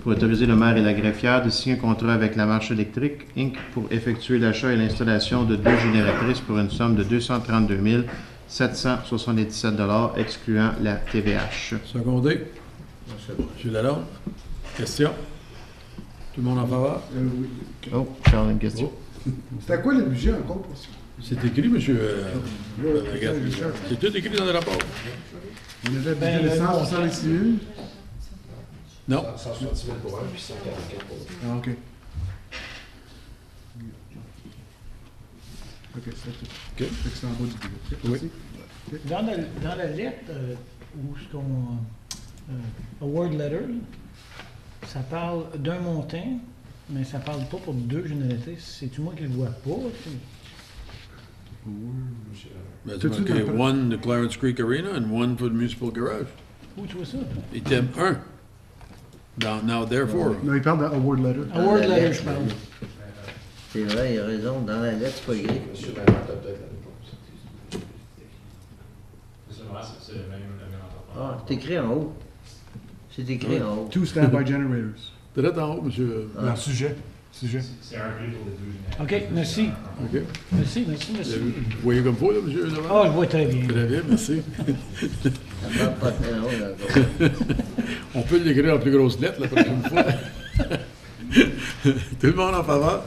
pour autoriser le maire et la greffière de signer un contrat avec la Marche électrique, Inc. pour effectuer l'achat et l'installation de 2 génératrices pour une somme de 232 777 $, excluant la TVH. Secondé. Monsieur Lalonde? Question? Tout le monde en faveur? Oui. Oh, Charles, une question. C'était quoi le budget encore pour ça? C'est écrit, monsieur. Regarde. Richard. C'est tout écrit dans le rapport. On avait Ben, budget de le 166 000. Non. 170 000 pour un, puis 144 pour l'autre. Ah, OK. OK, c'est tout. OK. Fait que c'est en bas du budget. Oui. Merci. Dans la lettre, où ce qu'on... award letter, là, ça parle d'un montant, mais ça parle pas pour 2 génératrices. C'est-tu moi qui le vois pas? Ben, Tout c'est de suite, marqué one de Clarence Creek Arena and one for the Municipal Garage. Où tu vois ça? Item 1. Dans Now Therefore. Non, il parle d'award letter. Award la letter, lettre, je parle. C'est vrai, il a raison. Dans la lettre, c'est pas écrit. Monsieur Bernard, t'as peut-être la réponse. C'est le même entrepreneur. Ah, c'est écrit en haut. C'est écrit en haut. 2 standby generators. Peut-être en haut, monsieur. Dans le sujet. Sujet. C'est un prix pour les 2 générateurs. OK, merci. OK. Merci. Vous voyez comme faut, là, monsieur Levent? Ah, je vois très bien. Très bien, merci. Ça parle pas très haut, là. On peut l'écrire en plus grosse lettre la prochaine fois. Tout le monde en faveur?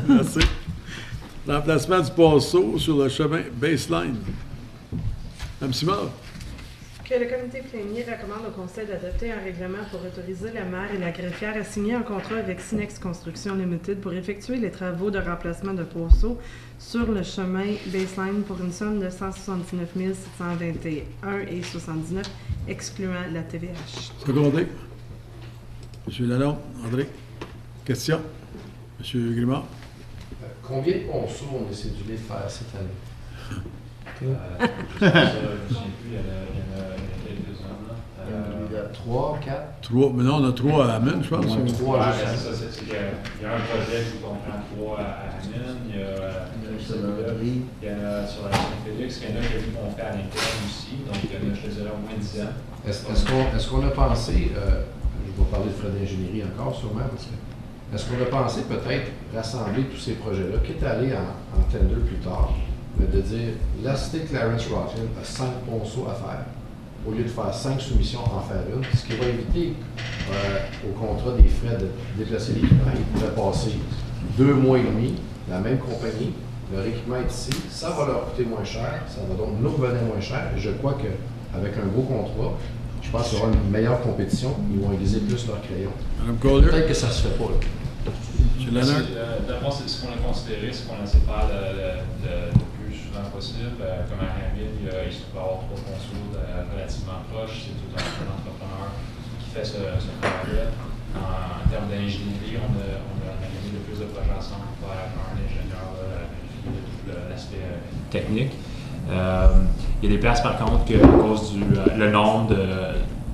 Merci. L'emplacement du passeau sur le chemin Baseline. Mme Simard? Que le comité plénier recommande au Conseil d'adopter un règlement pour autoriser le maire et la greffière à signer un contrat avec Sinex Construction Limited pour effectuer les travaux de remplacement de poteaux sur le chemin Baseline pour une somme de 179 721,79 excluant la TVH. Secondé. Monsieur Lalonde, André. Question? Monsieur Grimard? Combien de ponceaux on est cédulé de faire cette année? Je ne sais plus, il y en a quelques-uns là. 3, 4? 3. Mais non, on a 3 à Amène, je pense. Ouais, ou- 3 Ouais, juste. c'est ça, c'est qu'il y a un projet où on prend 3 à Amine, il y a celui-là, il y en a sur la Saint-Félix, il y en a qu'on fait à l'interne aussi, donc il y en a, je te dirais, au moins 10 ans. Est-ce qu'on a pensé, je vais parler de frais d'ingénierie encore sûrement, parce que est-ce qu'on a pensé peut-être rassembler tous ces projets-là, quitte à aller en tender plus tard, mais de dire la cité de Clarence Rockland a 5 ponceaux à faire, au lieu de faire 5 soumissions, en faire une, ce qui va éviter au contrat des frais de déplacer l'équipement. Il pourrait passer 2 mois et demi, la même compagnie, leur équipement est ici, ça va leur coûter moins cher, ça va donc nous revenir moins cher, et je crois qu'avec un gros contrat, je pense qu'il y aura une meilleure compétition, ils vont aiguiser plus leurs crayons. Mme Collier? Peut-être que ça se fait pas, là. Monsieur Lannert? D'abord, ce qu'on a considéré, c'est qu'on essaie de faire le plus souvent possible. Comme à Réunion, il peut y avoir 3 consoles relativement proches. C'est tout un entrepreneur qui fait ce travail-là. En termes d'ingénierie, on a organisé le plus de projets ensemble pour faire un ingénieur vérifier toute l'aspect technique. Il y a des places, par contre, que, à cause du le nombre de...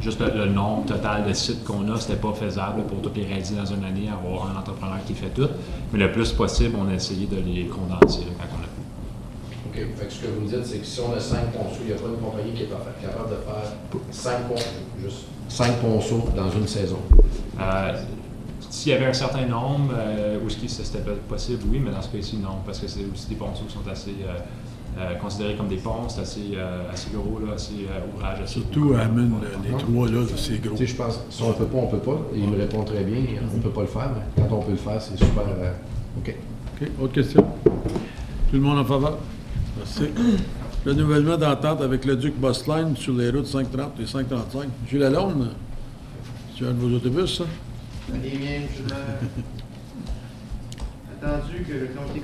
Juste le nombre total de sites qu'on a, c'était pas faisable pour toutes les réaliser dans une année, avoir un entrepreneur qui fait tout. Mais le plus possible, on a essayé de les condenser là, quand on a pu. OK. Fait que ce que vous me dites, c'est que si on a 5 ponceaux, il n'y a pas une compagnie qui est capable de faire 5 ponceaux dans une saison. S'il y avait un certain nombre, où est-ce que c'était possible, oui, mais dans ce cas-ci, non, parce que c'est aussi des ponceaux qui sont assez considérés comme des ponts, c'est assez gros, là, assez ouvrage. Surtout à Hammond, les trois, là, c'est gros. Tu sais, je pense, si on peut pas. Il me répond très bien, on ne peut pas le faire, mais quand on peut le faire, c'est super. OK. OK. Autre question? Tout le monde en faveur? Merci. Renouvellement d'entente avec le Duc Bossline sur les routes 530 et 535. Jules Lalonde, c'est un de vos autobus, ça? Les miens, je Attendu que le comité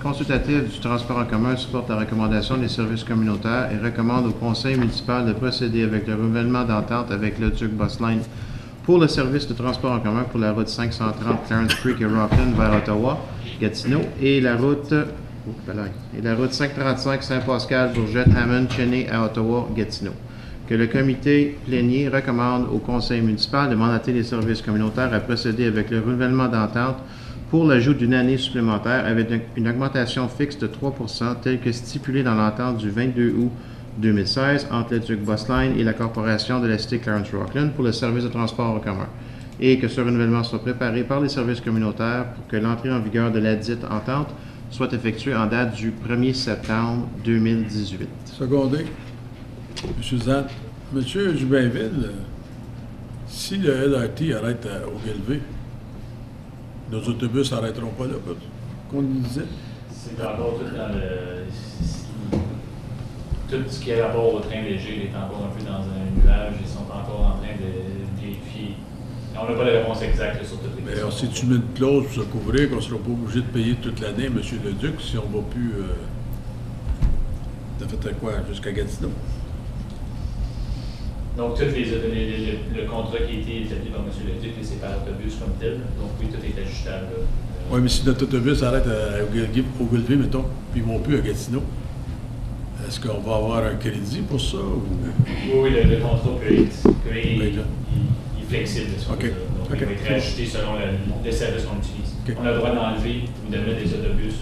consultatif du transport en commun supporte la recommandation des services communautaires et recommande au Conseil municipal de procéder avec le renouvellement d'entente avec le Duc Bossline pour le service de transport en commun pour la route 530 Clarence Creek et Rockland vers Ottawa, Gatineau et la route 535 Saint-Pascal, Bourgette, Hammond, Cheney à Ottawa, Gatineau. Que le comité plénier recommande au conseil municipal de mandater les services communautaires à procéder avec le renouvellement d'entente pour l'ajout d'une année supplémentaire avec une augmentation fixe de 3 % telle que stipulée dans l'entente du 22 août 2016 entre le Duc Bossline et la Corporation de la Cité Clarence-Rockland pour le service de transport en commun, et que ce renouvellement soit préparé par les services communautaires pour que l'entrée en vigueur de la dite entente soit effectuée en date du 1er septembre 2018. Secondé. M. Zant. M. Jubinville, si le LRT arrête au Galvé, nos autobus n'arrêteront pas là, qu'on nous disait? C'est encore tout dans le... Tout ce qui est rapport au train léger il est encore un peu dans un nuage. Ils sont encore en train de vérifier. On n'a pas la réponse exacte sur toutes les questions. Alors, si tu mets une clause pour se couvrir, qu'on ne sera pas obligé de payer toute l'année, M. le Duc, si on ne va plus... T'as fait quoi? Jusqu'à Gatineau? Donc, le contrat qui a été établi par M. Leduc, c'est par autobus comme tel. Donc, oui, tout est ajustable. Oui, mais si notre autobus arrête au Galvé, mettons, puis ils ne vont plus à Gatineau, est-ce qu'on va avoir un crédit pour ça? Ou... Oui, le contrat peut être il est flexible. OK. Donc, il va être ajusté selon les services qu'on utilise. Okay. On a le droit d'enlever ou de mettre des autobus.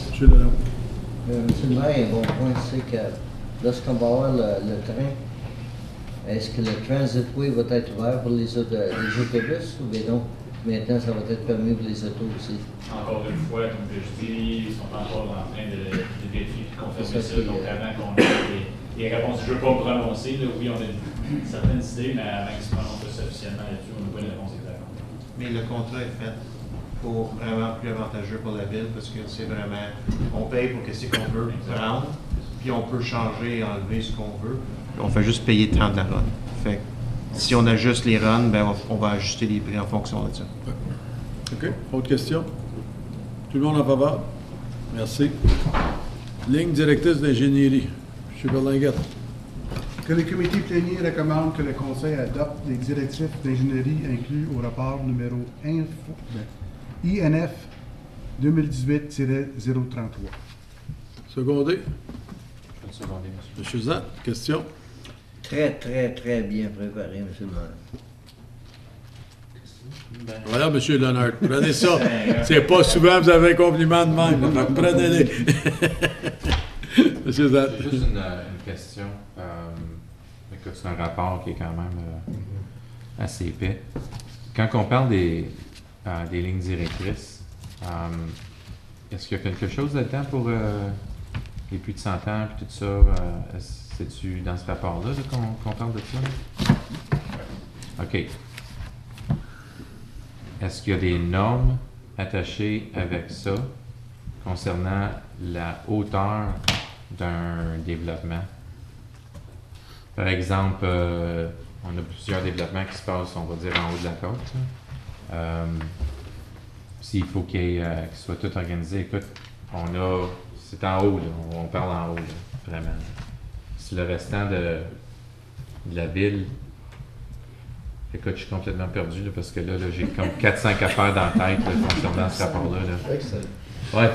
Monsieur le maire, un bon point, c'est que lorsqu'on va avoir le train, est-ce que le transitway va être ouvert pour les autobus ou bien non? Maintenant, ça va être permis pour les autos aussi. Encore une fois, comme je dis, ils sont encore en train de vérifier et de confirmer ça. Donc, avant qu'on ait les réponses, je ne veux pas me prononcer. Là, oui, on a certaines idées, mais avant qu'ils se prononcent officiellement là-dessus, on n'a pas les réponses exactes. Mais le contrat est fait pour vraiment plus avantageux pour la ville parce que c'est vraiment, on paye pour ce qu'on veut prendre, puis on peut changer et enlever ce qu'on veut. On fait juste payer 30 de la run. Fait si on ajuste les runs, ben on va ajuster les prix en fonction de ça. OK. Autre question? Tout le monde en faveur? Merci. Ligne directrice d'ingénierie. M. Berlinguette. Que le comité plénier recommande que le Conseil adopte les directives d'ingénierie incluses au rapport numéro INF 2018-033. Secondé. Je vais seconder, monsieur. M. Zant, question? Très, très, très bien préparé, M. le maire. Voilà, M. Leonard. Prenez ça. C'est pas souvent vous avez un compliment de même. Donc, prenez-les. M. Zant. J'ai juste une question. Écoute, c'est un rapport qui est quand même assez épais. Quand on parle des lignes directrices, est-ce qu'il y a quelque chose là-dedans pour les plus de 100 ans et tout ça? C'est-tu dans ce rapport-là qu'on parle de ça? OK. Est-ce qu'il y a des normes attachées avec ça concernant la hauteur d'un développement? Par exemple, on a plusieurs développements qui se passent, on va dire, en haut de la côte. S'il faut qu'ils soient tout organisés, écoute, c'est en haut, là, on parle en haut, là, vraiment. Si le restant de la ville, écoute, je suis complètement perdu là, parce que là j'ai comme 4-5 affaires dans la tête là, concernant ce rapport-là. Là. Ouais,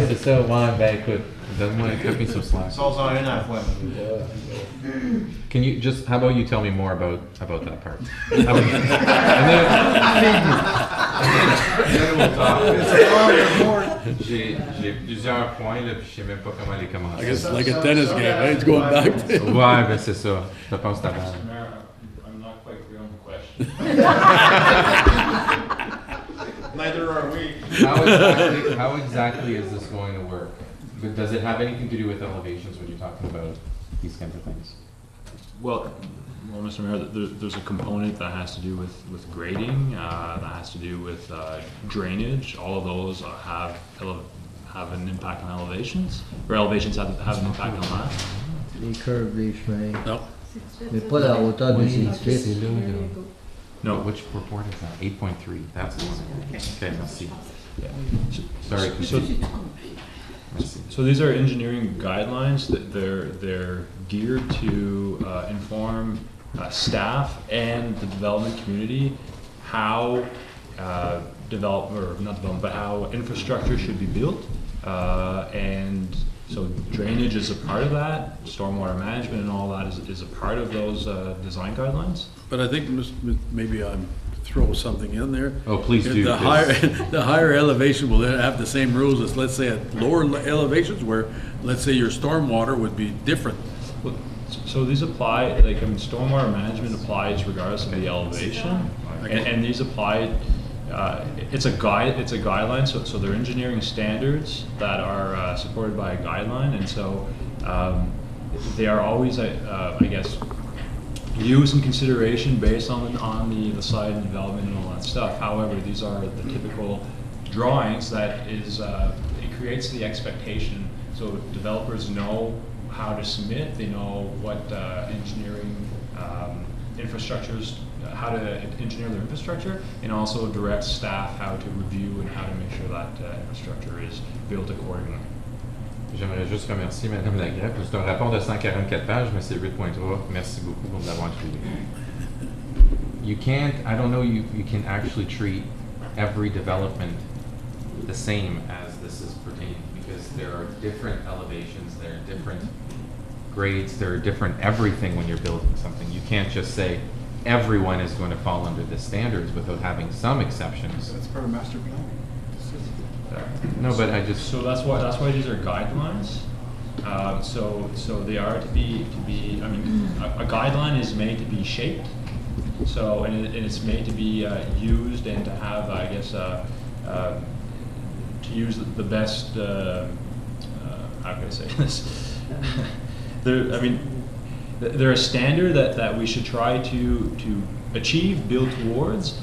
c'est ça. Ouais, ben écoute, donne-moi, cut me some slack. Sors-en une à la fois. Can you just, how about you tell me more about that part? And then, j'ai plusieurs points, là, puis je sais même pas comment les commencer. I guess like a tennis game, right? It's going back. Ouais, ben c'est ça. Je pense ta balle. I'm not quite clear on the question. Neither are we. How exactly is this going to work? But does it have anything to do with elevations when you're talking about these kinds of things? Well, Mr. Mayor, there's a component that has to do with grading, that has to do with drainage. All of those have an impact on elevations, or elevations have an impact on that. Les curves des chemins. Non. Mais pas la hauteur des édifices. No, which report is that? 8.3. That's the one. Okay, let's see. Sorry. So these are engineering guidelines that they're geared to inform staff and the development community how how infrastructure should be built, and so drainage is a part of that. Stormwater management and all that is a part of those design guidelines. But I think maybe I'm throw something in there. Oh, please do. The higher elevation will have the same rules as, let's say, at lower elevations where, let's say, your stormwater would be different. Well, so these apply, like, stormwater management applies regardless of the elevation, and these apply. It's a guideline, so they're engineering standards that are supported by a guideline, and so they are always, I guess, used in consideration based on the site and development and all that stuff. However, these are the typical drawings that is it creates the expectation, so developers know how to submit, they know what engineering infrastructures, how to engineer their infrastructure, and also direct staff how to review and how to make sure that infrastructure is built accordingly. J'aimerais juste remercier Mme Lagrève. C'est un rapport de 144 pages, mais c'est 8.3. Merci beaucoup pour l'avoir trouvé. You can't, I don't know, you can actually treat every development the same as this is pertaining, because there are different elevations, there are different grades, there are different everything when you're building something. You can't just say everyone is going to fall under the standards without having some exceptions. That's part of master plan. No, but I just. So that's why these are guidelines. So they are to be. I mean, a guideline is made to be shaped. So and it's made to be used and to have, I guess, to use the best. How can I say this? They're a standard that we should try to achieve, build towards.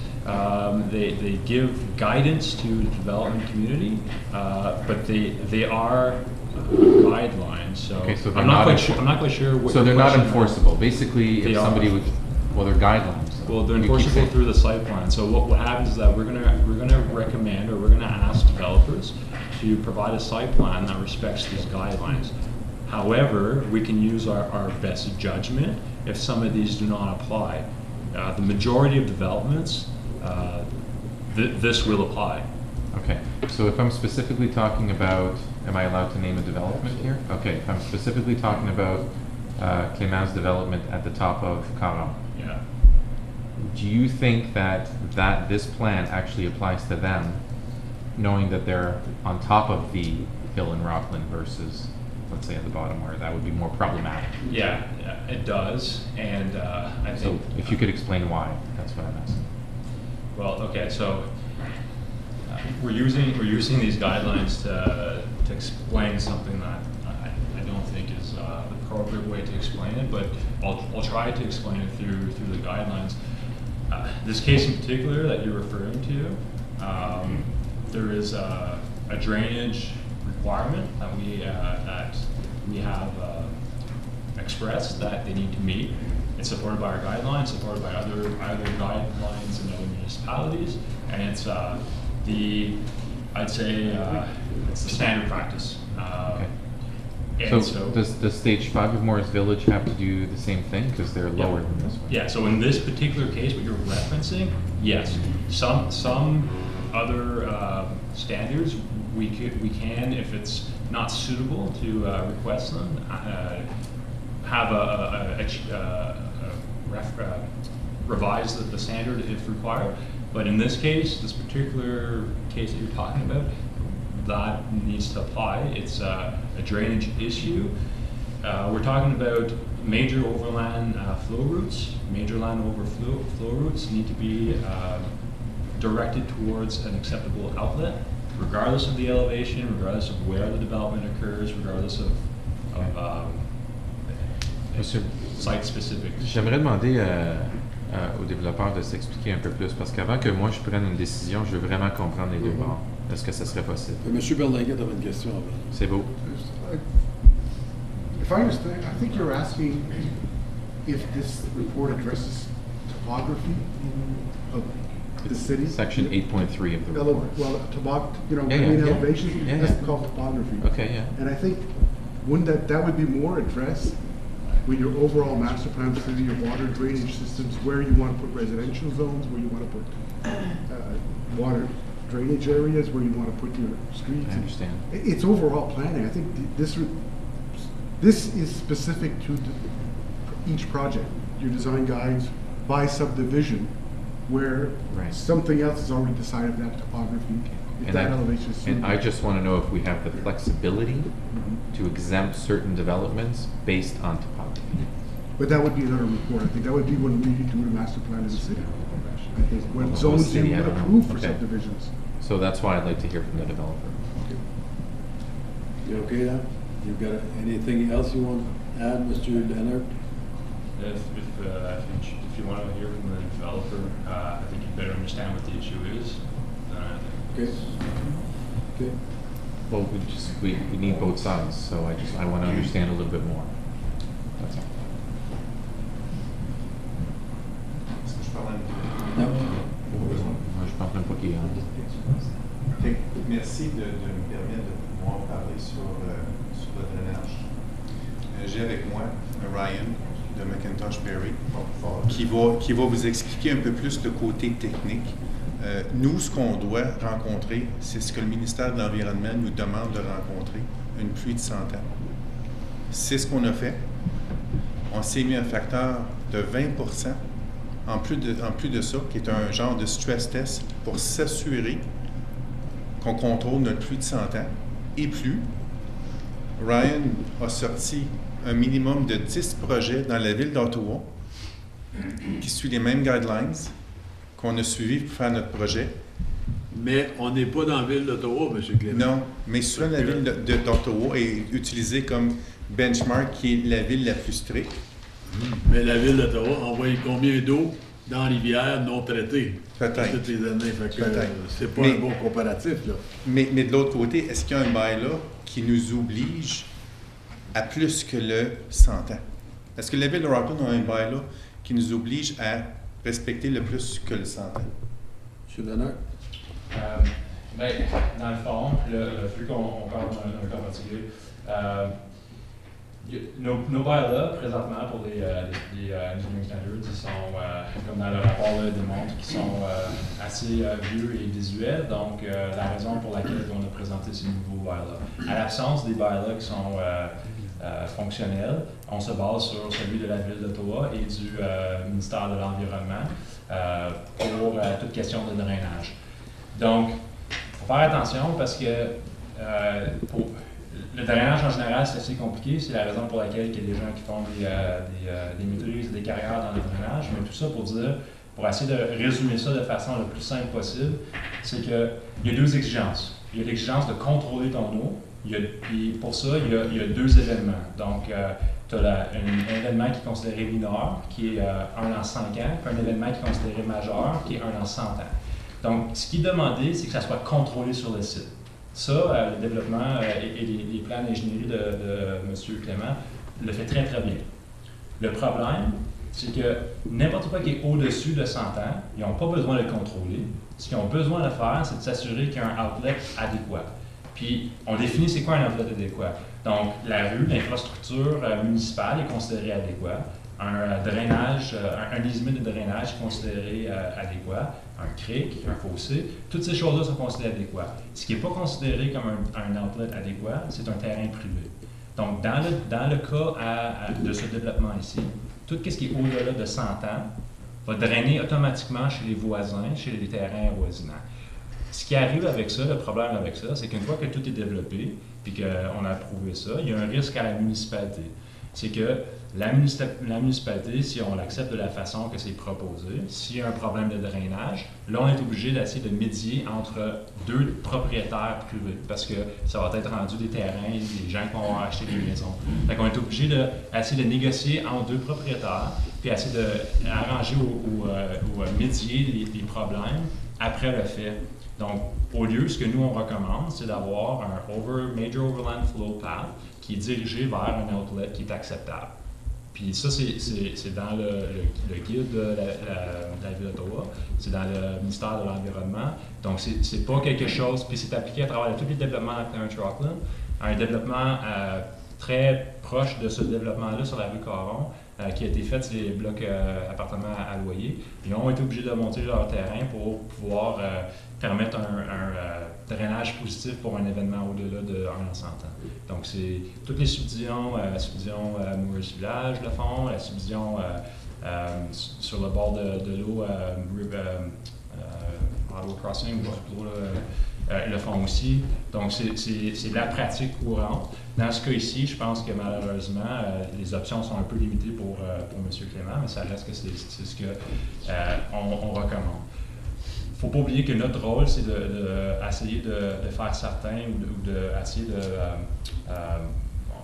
They give guidance to the development community, but they are guidelines. So, okay, so I'm not quite sure. What so they're not enforceable. Basically, if somebody would, well, they're guidelines. Well, they're enforceable through the site plan. So what happens is that we're gonna recommend, or we're gonna ask developers to provide a site plan that respects these guidelines. However, we can use our best judgment if some of these do not apply. The majority of developments, this will apply. Okay, so if I'm specifically talking about, am I allowed to name a development here? Okay, if I'm specifically talking about Clément's development at the top of Caron. Yeah. Do you think that this plan actually applies to them, knowing that they're on top of the hill in Rockland versus, let's say, at the bottom, where that would be more problematic? Yeah, it does, and I think. So if you could explain why, that's what I'm asking. Well, okay, so we're using these guidelines to explain something that I don't think is the appropriate way to explain it, but I'll try to explain it through the guidelines. This case in particular that you're referring to, there is a drainage requirement that we have expressed that they need to meet. It's supported by our guidelines, supported by other guidelines in other municipalities, and it's I'd say it's the standard practice. Okay. So does Stage 5 of Morris Village have to do the same thing, because they're lower than this one? Yeah, so in this particular case, what you're referencing, yes. Some other standards we can, if it's not suitable to request them, have revise the standard if required. But in this case, this particular case that you're talking about, that needs to apply. It's a drainage issue. We're talking about major overland flow routes. Major land overflow flow routes need to be directed towards an acceptable outlet, regardless of the elevation, regardless of where the development occurs, regardless of site specific. J'aimerais demander aux développeurs de s'expliquer un peu plus, parce qu'avant que moi je prenne une décision, je veux vraiment comprendre les deux bords. Est-ce que ça serait possible? Monsieur Berlinguet avait une question avant. C'est beau. If I understand, I think you're asking if this report addresses topography of the city. Section 8.3 of the report. Well, Yeah, green yeah. elevation, Yeah, that's yeah. called topography. Okay, yeah. And I think, wouldn't that would be more addressed with your overall master plan for your water drainage systems, where you want to put residential zones, where you want to put water drainage areas, where you want to put your streets. I understand. It's overall planning. I think this is specific to each project, your design guides by subdivision, where Right. something else is already decided that topography, if that elevation is And suitable. I just want to know if we have the flexibility to exempt certain developments based on topography. But that would be another report. I think that would be when we do the master plan of the city. I think when zones city, you I would don't know. approve for Okay. subdivisions. So that's why I'd like to hear from the developer. You okay now? You got anything else you want to add, Mr. Leonard? If you want to hear from the developer, I think you better understand what the issue is. Okay. Okay. Well, we need both sides, so I want to understand a little bit more. That's all. Est-ce que je parle à Non. Moi, je pense même pas qu'il y a. OK. Merci de me permettre de pouvoir parler sur le drainage. J'ai avec moi Ryan de McIntosh Perry qui va vous expliquer un peu plus le côté technique. Nous, ce qu'on doit rencontrer, c'est ce que le ministère de l'Environnement nous demande de rencontrer, une pluie de 100 ans. C'est ce qu'on a fait. On s'est mis un facteur de 20%, en plus de ça, qui est un genre de stress test pour s'assurer qu'on contrôle notre pluie de 100 ans et plus. Ryan a sorti un minimum de 10 projets dans la ville d'Ottawa qui suit les mêmes guidelines qu'on a suivis pour faire notre projet. Mais on n'est pas dans la ville d'Ottawa, M. Clément. Non, mais souvent la ville d'Ottawa est utilisée comme benchmark, qui est la ville la plus stricte. Mais la ville d'Ottawa envoie combien d'eau dans la rivière non traitée? Peut-être. Toutes les années. Fait que, Peut-être. c'est pas Mais- un bon comparatif, là. Mais de l'autre côté, est-ce qu'il y a un bail là qui nous oblige à plus que le 100 ans? Est-ce que la ville de Rockland a un bail là qui nous oblige à respecter le plus que le 100 ans? M. Leonard? Ben, dans le fond, vu qu'on parle d'un cas particulier, nos bylaws, présentement, pour les engineering standards, ils sont, comme dans le rapport là, démontre, qui sont assez vieux et désuets. Donc, la raison pour laquelle on a présenté ces nouveaux bylaws. À l'absence des bylaws qui sont fonctionnels, on se base sur celui de la Ville d'Ottawa et du ministère de l'Environnement pour toute question de drainage. Donc, il faut faire attention parce que le drainage en général, c'est assez compliqué. C'est la raison pour laquelle il y a des gens qui font des maîtrises, des carrières dans le drainage. Mais tout ça pour dire, pour essayer de résumer ça de façon la plus simple possible, c'est qu'il y a deux exigences. Il y a l'exigence de contrôler ton eau. Puis pour ça, il y a deux événements. Donc, tu as un événement qui est considéré mineur, qui est 1 en 5 ans, puis un événement qui est considéré majeur, qui est 1 en 100 ans. Donc, ce qui est demandé, c'est que ça soit contrôlé sur le site. Ça, le développement et les plans d'ingénierie de M. Clément le fait très, très bien. Le problème, c'est que n'importe quoi qui est au-dessus de 100 ans, ils n'ont pas besoin de le contrôler. Ce qu'ils ont besoin de faire, c'est de s'assurer qu'il y a un outlet adéquat. Puis, on définit c'est quoi un outlet adéquat. Donc, la rue, l'infrastructure municipale est considérée adéquate. un drainage, un gisement de drainage considéré adéquat, un cric, un fossé, toutes ces choses-là sont considérées adéquates. Ce qui n'est pas considéré comme un outlet adéquat, c'est un terrain privé. Donc, dans le cas de ce développement ici, tout ce qui est au-delà de 100 ans va drainer automatiquement chez les voisins, chez les terrains avoisinants. Ce qui arrive avec ça, le problème avec ça, c'est qu'une fois que tout est développé, puis qu'on a approuvé ça, il y a un risque à la municipalité. C'est que la municipalité, si on l'accepte de la façon que c'est proposé, s'il y a un problème de drainage, là, on est obligé d'essayer de médier entre deux propriétaires privés, parce que ça va être rendu des terrains, des gens qui vont acheter des maisons. Donc, on est obligé d'essayer de négocier entre deux propriétaires, puis essayer d'arranger ou médier les problèmes après le fait. Donc, au lieu, ce que nous, on recommande, c'est d'avoir un Major Overland Flow Path qui est dirigé vers un outlet qui est acceptable. Puis ça, c'est dans le guide de la Ville d'Ottawa, c'est dans le ministère de l'Environnement. Donc, c'est pas quelque chose, puis c'est appliqué à travers tous les développements à Clarence Rockland, un développement très proche de ce développement-là sur la rue Caron, qui a été fait sur les blocs appartements à loyer. Ils ont été obligés de monter leur terrain pour pouvoir permettre un drainage positif pour un événement au-delà de 100 ans. Donc, c'est toutes les subdivisions, la subdivision Moorish Village le font, la subdivision sur le bord de l'eau, Ottawa Crossing, le font aussi. Donc, c'est de la pratique courante. Dans ce cas ici, je pense que malheureusement, les options sont un peu limitées pour M. Clément, mais ça reste que c'est ce qu'on recommande. Il ne faut pas oublier que notre rôle, c'est d'essayer de faire certain ou d'essayer de...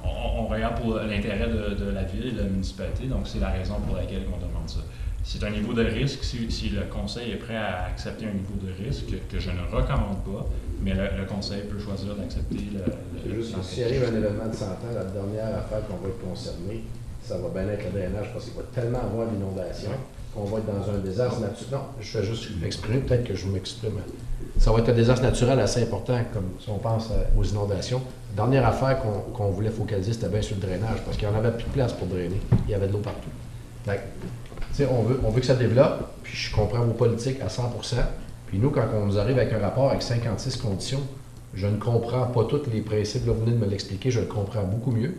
on regarde pour l'intérêt de la ville et de la municipalité, donc c'est la raison pour laquelle on demande ça. C'est un niveau de risque, si le Conseil est prêt à accepter un niveau de risque, que je ne recommande pas, mais le Conseil peut choisir d'accepter C'est juste que s'il arrive un événement de 100 ans, la dernière affaire qu'on va être concerné, ça va bien être le drainage, parce qu'il va tellement avoir d'inondations qu'on va être dans un désastre naturel. Non, je vais juste m'exprimer, peut-être que je m'exprime. Ça va être un désastre naturel assez important, comme si on pense aux inondations. La dernière affaire qu'on voulait focaliser, c'était bien sur le drainage, parce qu'il n'y en avait plus de place pour drainer. Il y avait de l'eau partout. Donc, on veut que ça développe, puis je comprends vos politiques à 100%. Puis nous, quand on nous arrive avec un rapport avec 56 conditions, je ne comprends pas tous les principes. Là, vous venez de me l'expliquer, je le comprends beaucoup mieux.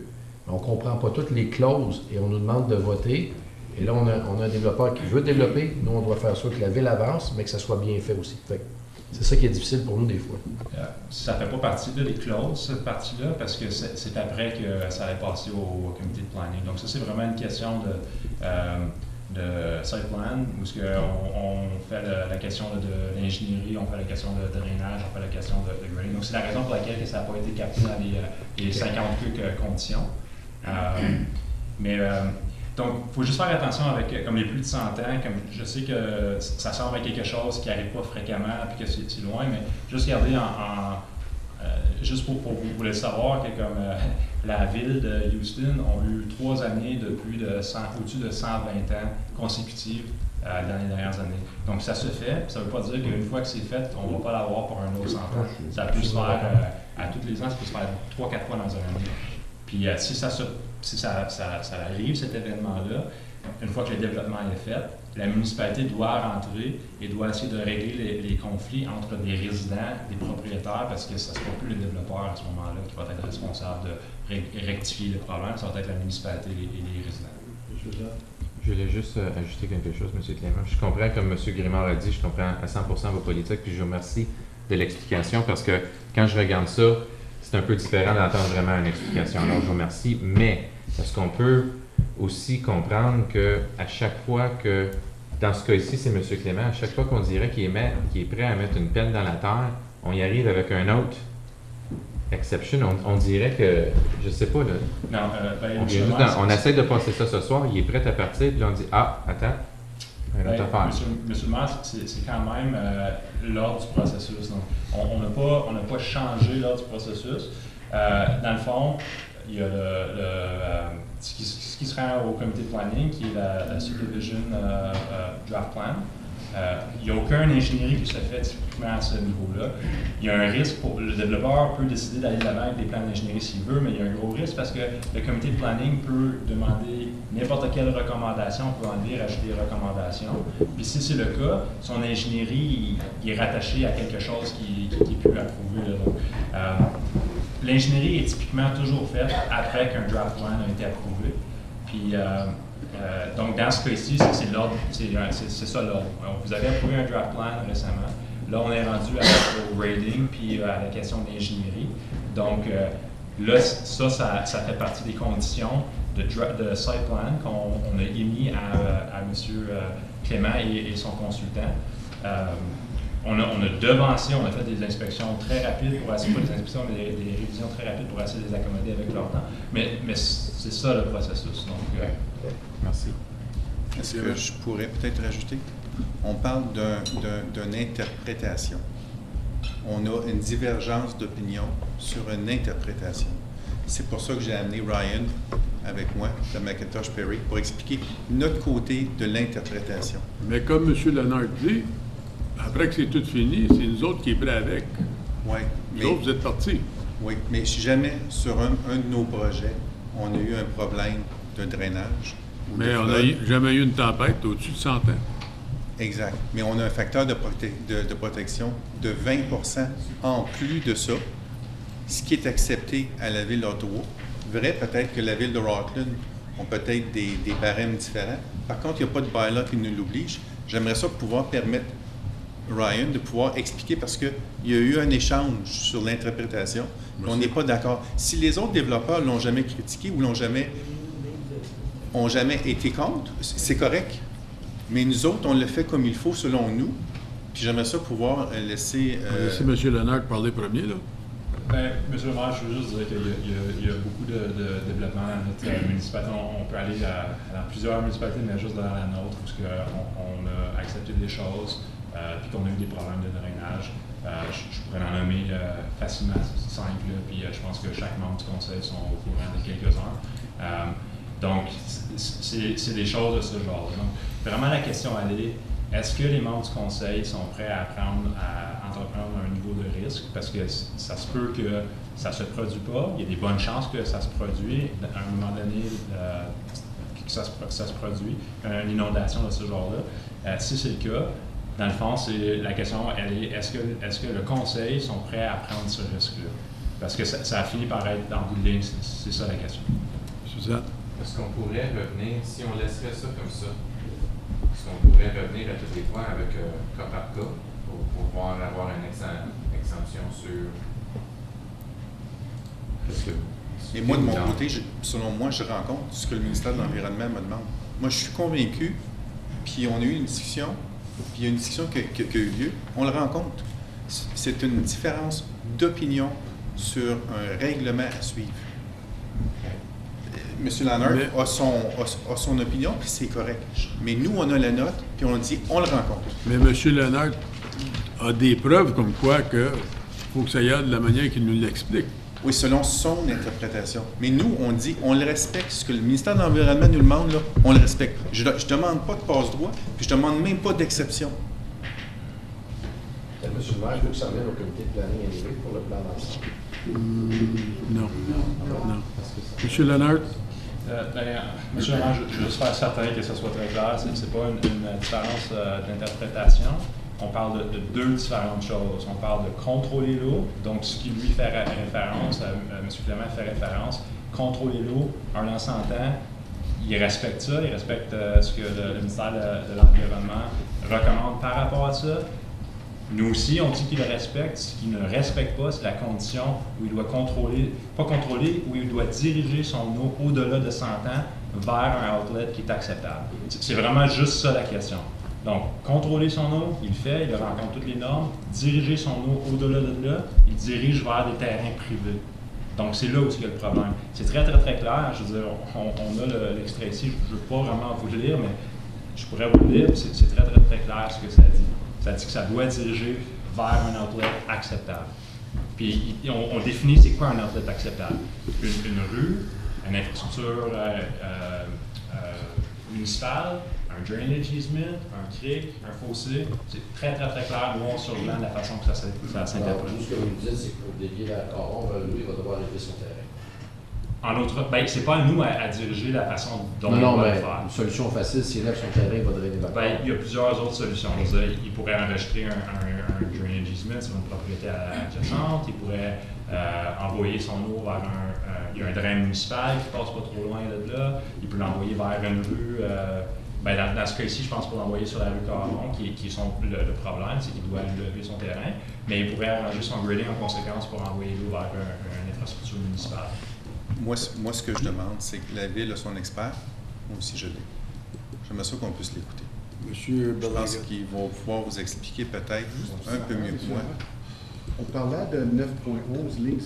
Mais on ne comprend pas toutes les clauses et on nous demande de voter. Et là, on a un développeur qui veut développer. Nous, on doit faire sûr que la ville avance, mais que ça soit bien fait aussi. C'est ça qui est difficile pour nous des fois. Ça ne fait pas partie des clauses, cette partie-là, parce que c'est après que ça allait passer au comité de planning. Donc ça, c'est vraiment une question de site plan, où on fait la question de l'ingénierie, on fait la question de drainage, on fait la question de grading. Donc c'est la raison pour laquelle ça n'a pas été capté dans les 50 conditions. Donc, il faut juste faire attention avec comme les plus de 100 ans, comme je sais que ça semble être quelque chose qui n'arrive pas fréquemment et que c'est loin, mais juste garder juste pour vous le savoir, que comme la ville de Houston a eu 3 années de au-dessus de 120 ans consécutives dans les dernières années. Donc, ça se fait. Ça ne veut pas dire qu'une fois que c'est fait, on ne va pas l'avoir pour un autre 100 ans. Ça peut se faire à tous les ans, ça peut se faire 3-4 fois dans une année. Puis, si ça arrive, cet événement-là, une fois que le développement est fait, la municipalité doit rentrer et doit essayer de régler les conflits entre des résidents, des propriétaires, parce que ce ne sera plus le développeur à ce moment-là qui va être responsable de rectifier le problème, ça va être la municipalité et les résidents. Je voulais juste ajouter quelque chose, M. Clément. Je comprends, comme M. Grimard a dit, je comprends à 100% vos politiques, puis je vous remercie de l'explication, parce que quand je regarde ça, c'est un peu différent d'entendre vraiment une explication. Alors, je vous remercie, mais est-ce qu'on peut aussi comprendre qu'à chaque fois que, dans ce cas ici, c'est M. Clément, à chaque fois qu'on dirait qu'il est prêt à mettre une pelle dans la terre, on y arrive avec un autre exception, on dirait que, je sais pas, là, on essaie de passer ça ce soir, il est prêt à partir, puis là on dit, attends, une autre affaire. Monsieur le maire, c'est quand même l'ordre du processus. Donc, on n'a pas changé l'ordre du processus. Dans le fond, il y a ce qui se rend au comité de planning, qui est la subdivision draft plan. Il n'y a aucune ingénierie qui se fait typiquement à ce niveau-là. Il y a un risque pour le développeur peut décider d'aller de l'avant avec des plans d'ingénierie s'il veut, mais il y a un gros risque parce que le comité de planning peut demander n'importe quelle recommandation, on peut enlever, rajouter des recommandations. Puis si c'est le cas, son ingénierie il est rattaché à quelque chose qui est plus approuvé. Là. Donc, l'ingénierie est typiquement toujours faite après qu'un draft plan a été approuvé. Puis, donc, dans ce cas-ci, c'est l'ordre, c'est ça l'ordre. Vous avez approuvé un draft plan récemment. Là, on est rendu au grading puis à la question d'ingénierie. Donc, là, ça fait partie des conditions de site plan qu'on a émis à M. Clément et son consultant. On a devancé, on a fait des inspections très rapides pour essayer, pas des inspections, mais des révisions très rapides pour essayer de les accommoder avec leur temps. Mais c'est ça le processus. Donc, merci. Est-ce que je pourrais peut-être rajouter? On parle d'une interprétation. On a une divergence d'opinion sur une interprétation. C'est pour ça que j'ai amené Ryan avec moi, de McIntosh Perry, pour expliquer notre côté de l'interprétation. Mais comme M. Leonard dit, après que c'est tout fini, c'est nous autres qui est prêts avec. Oui. Vous autres, vous êtes partis. Oui, mais si jamais sur un de nos projets, on a eu un problème de drainage. Mais on n'a jamais eu une tempête au-dessus de 100 ans. Exact. Mais on a un facteur de protection de 20 en plus de ça, ce qui est accepté à la ville d'Ottawa. Vrai, peut-être que la ville de Rockland ont peut-être des barèmes différents. Par contre, il n'y a pas de bylaw qui nous l'oblige. J'aimerais ça pouvoir permettre Ryan de pouvoir expliquer parce qu'il y a eu un échange sur l'interprétation. On n'est pas d'accord. Si les autres développeurs ne l'ont jamais critiqué ou ont jamais été contre, c'est correct. Mais nous autres, on le fait comme il faut selon nous. Puis j'aimerais ça pouvoir laisser... Laissez M. Leonard parler premier, là. Bien, M. le maire, je veux juste dire qu'il y a beaucoup de développement dans notre municipalité. On peut aller dans plusieurs municipalités, mais juste dans la nôtre, parce qu'on a accepté des choses, puis qu'on a eu des problèmes de drainage. Je pourrais en nommer facilement 5, puis je pense que chaque membre du conseil sont au courant de quelques-uns. Donc, c'est des choses de ce genre. Donc, vraiment, la question elle est, est-ce que les membres du conseil sont prêts à entreprendre un niveau de risque? Parce que ça se peut que ça ne se produit pas. Il y a des bonnes chances que ça se produise. À un moment donné, que ça se produit, une inondation de ce genre-là. Si c'est le cas, dans le fond, la question, elle est, est-ce que le conseil sont prêts à prendre ce risque-là? Parce que ça a fini par être dans le bout de ligne. C'est ça la question. Suzanne? Est-ce qu'on pourrait revenir, si on laisserait ça comme ça, est-ce qu'on pourrait revenir à toutes les fois avec cas par cas pour pouvoir avoir une exemption sur... Et moi, de mon côté, selon moi, je rencontre ce que le ministère de l'Environnement me demande. Moi, je suis convaincu, puis on a eu une discussion, puis il y a une discussion qui a eu lieu, on le rencontre. C'est une différence d'opinion sur un règlement à suivre. M. Leonard a son opinion, puis c'est correct. Mais nous, on a la note, puis on dit, on le rencontre. Mais M. Leonard a des preuves comme quoi il faut que ça y aille de la manière qu'il nous l'explique. Oui, selon son interprétation. Mais nous, on dit, on le respecte. Ce que le ministère de l'Environnement nous demande, là, on le respecte. Je ne demande pas de passe-droit, puis je ne demande même pas d'exception. M. le maire, il faut que ça revienne au comité de planning anyway pour le plan d'ensemble. Non. M. Leonard? M. Leonard, je veux juste faire certain que ce soit très clair. Ce n'est pas une différence d'interprétation. On parle de deux différentes choses. On parle de contrôler l'eau, donc ce qui lui fait référence, M. Clément fait référence, contrôler l'eau, on s'entend, il respecte ça, il respecte ce que le ministère de l'Environnement recommande par rapport à ça. Nous aussi, on dit qu'il le respecte. Ce qu'il ne respecte pas, c'est la condition où il doit où il doit diriger son eau au-delà de 100 ans vers un outlet qui est acceptable. C'est vraiment juste ça la question. Donc, contrôler son eau, il le fait, il rencontre toutes les normes. Diriger son eau au-delà de là, il dirige vers des terrains privés. Donc, c'est là où il y a le problème. C'est très, très, très clair. Je veux dire, on a l'extrait ici. Je ne veux pas vraiment vous le lire, mais je pourrais vous le lire. C'est très, très, très clair ce que ça dit. Ça dit que ça doit diriger vers un outlet acceptable. Puis, on définit c'est quoi un outlet acceptable. Une rue, une infrastructure municipale, un drainage easement, un creek, un fossé. C'est très, très, très clair, noir sur blanc, de la façon que ça s'interprète. Tout ce que vous me dites, c'est que pour dévier la caron, lui, il va devoir arriver son terrain. En autre, ben, c'est pas à nous à diriger la façon dont Non, on va mais le faire. une solution facile, s'il lève son terrain, il va drainer la Ben, il y a plusieurs autres solutions. Il pourrait enregistrer un drainage easement sur une propriété adjacente. Il pourrait envoyer son eau vers il y a un drain municipal qui passe pas trop loin de là. Il peut l'envoyer vers une rue. Dans ce cas-ci, je pense pour l'envoyer sur la rue Caron, qui est le problème, c'est qu'il doit lever son terrain. Mais il pourrait arranger son grading en conséquence pour envoyer l'eau vers une infrastructure municipale. Moi, ce que je demande, c'est que la Ville a son expert. Moi aussi, je l'ai. J'aimerais ça qu'on puisse l'écouter. Monsieur Je pense qu'ils vont pouvoir vous expliquer peut-être un peu mieux que moi. On parlait de 9.11, ligne...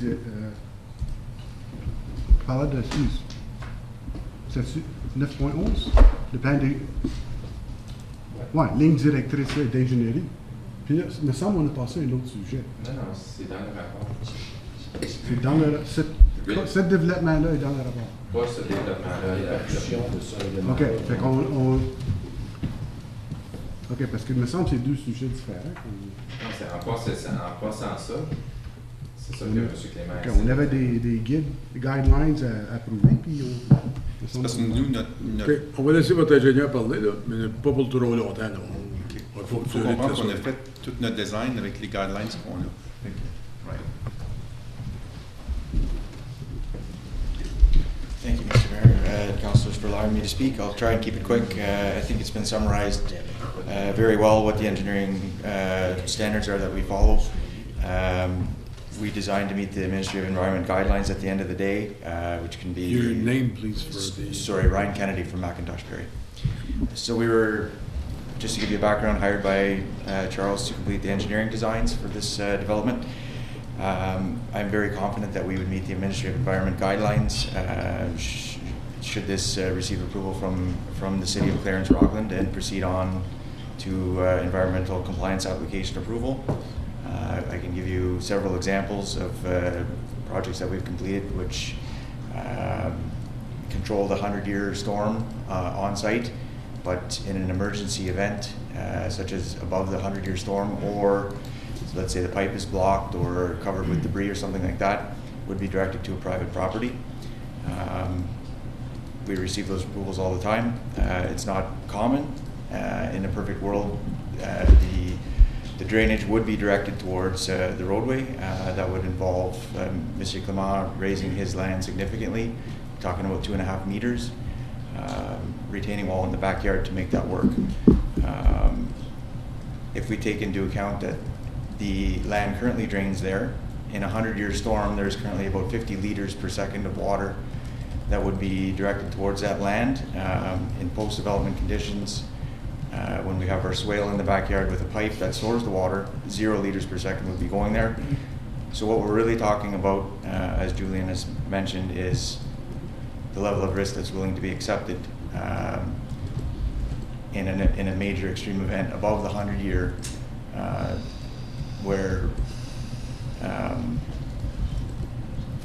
on parlait de... C'est-tu 9.11? Le plan de... Ouais, ligne directrice d'ingénierie. Puis là, il me semble qu'on a passé à un autre sujet. Non, c'est dans le rapport. C'est dans le... Ce développement-là est dans le rapport. Pas ce développement-là, il y a la fusion de ça. OK, fait qu'on... OK, parce qu'il me semble que c'est deux sujets différents. Non, c'est en passant ça, c'est ça que M. Clément a dit. On avait des guides, des guidelines à approuver, puis C'est parce que nous, notre... OK, on va laisser votre ingénieur parler, là, mais pas pour trop longtemps. Là. Il faut comprendre qu'on a fait tout notre design avec les guidelines qu'on a. Right. Thank you, Mr. Mayor. Councillors, for allowing me to speak. I'll try and keep it quick. I think it's been summarized very well what the engineering standards are that we follow. We designed to meet the Ministry of Environment guidelines at the end of the day, which can be... Your name, please, for the... Sorry, Ryan Kennedy from McIntosh Perry. So we were, just to give you a background, hired by Charles to complete the engineering designs for this development. I'm very confident that we would meet the Ministry of Environment guidelines should this receive approval from the City of Clarence Rockland and proceed on to environmental compliance application approval. I can give you several examples of projects that we've completed which control the 100-year storm on site, but in an emergency event such as above the 100-year storm, or so let's say the pipe is blocked or covered with debris or something like that, would be directed to a private property. We receive those approvals all the time. It's not common. In a perfect world, the drainage would be directed towards the roadway. That would involve Mr. Clement raising his land significantly, talking about 2.5 meters, retaining wall in the backyard to make that work. If we take into account that the land currently drains there, in a 100-year storm, there's currently about 50 liters per second of water that would be directed towards that land. In post-development conditions, when we have our swale in the backyard with a pipe that stores the water, 0 liters per second would be going there. So what we're really talking about, as Julian has mentioned, is the level of risk that's willing to be accepted in a major extreme event above the 100-year, where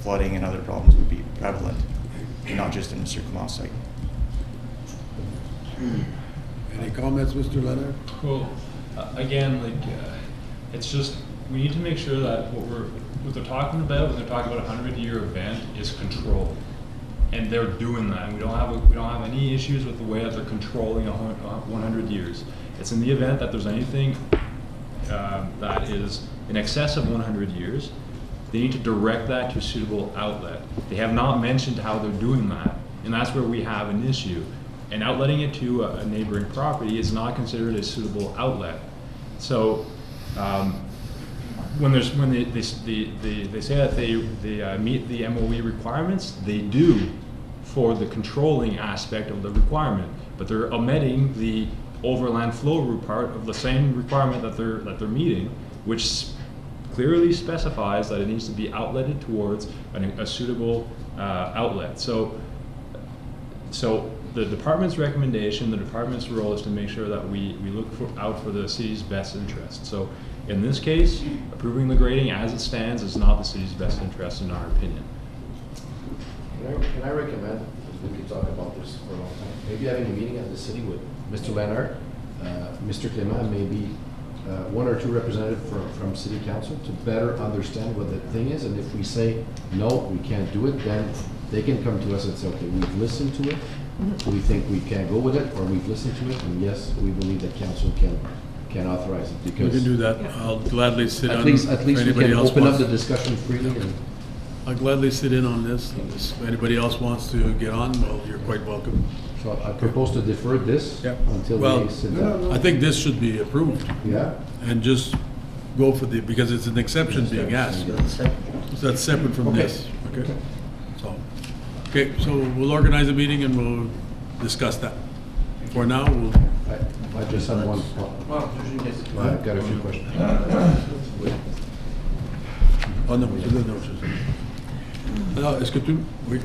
flooding and other problems would be prevalent, not just in Mr. Clement's site. Any comments, Mr. Leonard? Well, again, it's just, we need to make sure that what they're talking about when they're talking about a 100-year event is control. And they're doing that. And we don't have any issues with the way that they're controlling 100 years. It's in the event that there's anything that is in excess of 100 years, they need to direct that to a suitable outlet. They have not mentioned how they're doing that, and that's where we have an issue. And outletting it to a neighboring property is not considered a suitable outlet. So when they say that they meet the MOE requirements, they do for the controlling aspect of the requirement, but they're omitting the overland flow route part of the same requirement that they're meeting, which clearly specifies that it needs to be outletted towards a suitable outlet. So the department's recommendation, the department's role is to make sure that we look out for the city's best interest. So in this case, approving the grading as it stands is not the city's best interest in our opinion. Can I recommend, because we could talk about this for a long time, maybe having a meeting at the city with Mr. Leonard, Mr. Clement, maybe one or two representatives from city council to better understand what the thing is. And if we say, no, we can't do it, then they can come to us and say, okay, we've listened to it. We think we can go with it, or we've listened to it, and yes, we believe that council can authorize it. We Because can do that. I'll gladly sit at on. least if we anybody can else open up wants- the discussion freely. And I'll gladly sit in on this. If anybody else wants to get on, well, you're quite welcome. so I propose to defer this Yep. until Well, we sit down. I think this should be approved Yeah. and just go for the, because it's an exception being asked. So that's separate from Okay. this, okay? So we'll organize a meeting and we'll discuss that. For now, we'll, I just have one. I've got a few questions. oh non, je donne autre chose. Alors, est-ce que tu, oui,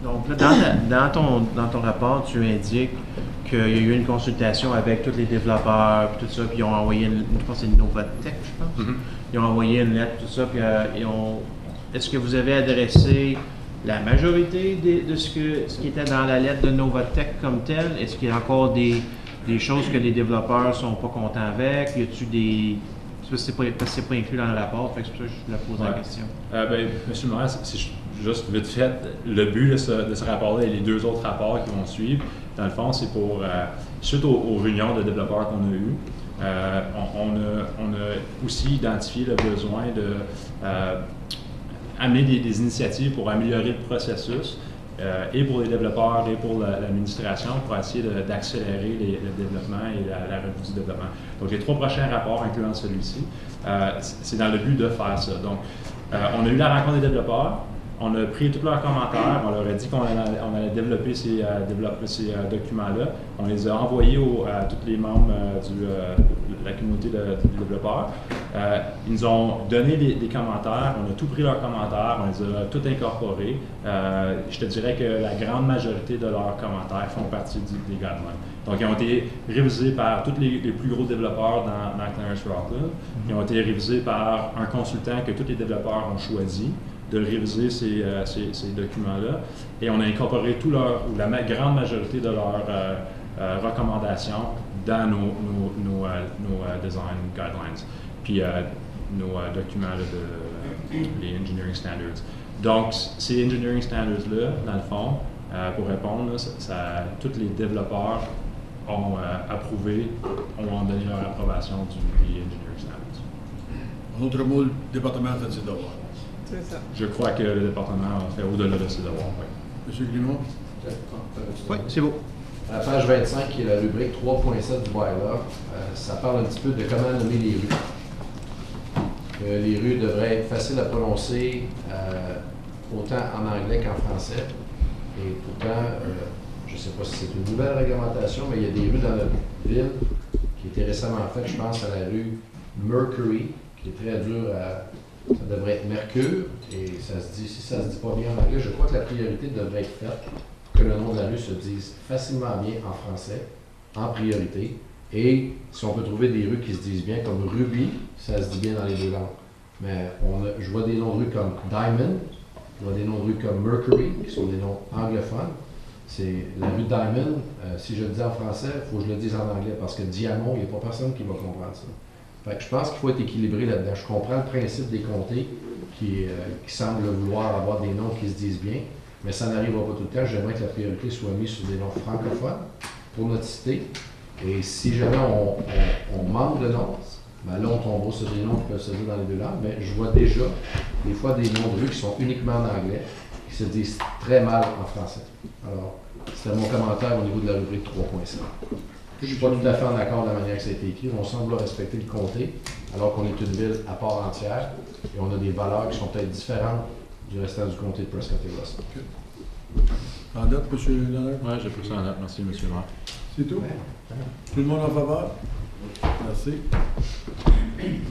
Donc là, dans ton rapport, tu indiques qu'il y a eu une consultation avec tous les développeurs, puis tout ça, puis ils ont envoyé, je pense que c'est Novatech, je pense. Ils ont envoyé une lettre, tout ça, puis est-ce que vous avez adressé la majorité de ce qui était dans la lettre de Novatech comme telle? Est-ce qu'il y a encore des choses que les développeurs sont pas contents avec? Y a-t-il des... Parce que c'est pas inclus dans le rapport, fait que c'est pour ça que je voulais poser la question. Monsieur le maire, c'est juste vite fait, le but de ce rapport-là et les deux autres rapports qui vont suivre, dans le fond, c'est pour, suite aux réunions de développeurs qu'on a eues, on a aussi identifié le besoin de amener des initiatives pour améliorer le processus, et pour les développeurs et pour l'administration, pour essayer d'accélérer le développement et la revue du développement. Donc, les 3 prochains rapports, incluant celui-ci, c'est dans le but de faire ça. Donc, on a eu la rencontre des développeurs, on a pris tous leurs commentaires, on leur a dit qu'on allait développer ces documents-là, on les a envoyés à tous les membres de la communauté de développeurs. Ils nous ont donné des commentaires, on a tout pris leurs commentaires, on les a tout incorporés. Je te dirais que la grande majorité de leurs commentaires font partie des guidelines. Donc, ils ont été révisés par tous les plus gros développeurs dans Clarence Rockland. Ils ont été révisés par un consultant que tous les développeurs ont choisi de réviser ces documents-là. Et on a incorporé la grande majorité de leurs recommandations dans nos design guidelines, puis nos documents les engineering standards. Donc, ces engineering standards-là, dans le fond, pour répondre, tous les développeurs ont approuvé, ont donné leur approbation des engineering standards. en autre mot, le département a fait ses devoirs. C'est ça. Je crois que le département a fait au-delà de ses devoirs, oui. Monsieur Grimaud? Oui, c'est beau. À la page 25, qui est la rubrique 3.7 du bylaw, ça parle un petit peu de comment nommer les rues. Les rues devraient être faciles à prononcer autant en anglais qu'en français. Et pourtant, je ne sais pas si c'est une nouvelle réglementation, mais il y a des rues dans notre ville qui étaient récemment faites. Je pense à la rue Mercury, qui est très dure à... Ça devrait être Mercure, et ça se dit, si ça ne se dit pas bien en anglais, je crois que la priorité devrait être faite pour que le nom de la rue se dise facilement bien en français, en priorité. Et si on peut trouver des rues qui se disent bien, comme Ruby, ça se dit bien dans les deux langues. Mais je vois des noms de rues comme Diamond, je vois des noms de rues comme Mercury, qui sont des noms anglophones. C'est la rue Diamond, si je le dis en français, il faut que je le dise en anglais, parce que Diamond, il n'y a pas personne qui va comprendre ça. Fait que je pense qu'il faut être équilibré là-dedans. Je comprends le principe des comtés qui semblent vouloir avoir des noms qui se disent bien, mais ça n'arrivera pas tout le temps. J'aimerais que la priorité soit mise sur des noms francophones pour notre cité. Et si jamais on manque de noms, ben là on tombera sur des noms qui peuvent se dire dans les deux langues, mais je vois déjà des fois des noms de rues qui sont uniquement en anglais, qui se disent très mal en français. Alors, c'était mon commentaire au niveau de la rubrique 3.5. Je ne suis pas tout à fait en accord de la manière que ça a été écrit. On semble respecter le comté, alors qu'on est une ville à part entière et on a des valeurs qui sont peut-être différentes du restant du comté de Prescott et Russell. En date, M. Lannert? Oui, j'ai pris ça en date. Merci, M. le maire. C'est tout? Tout le monde en faveur? Merci.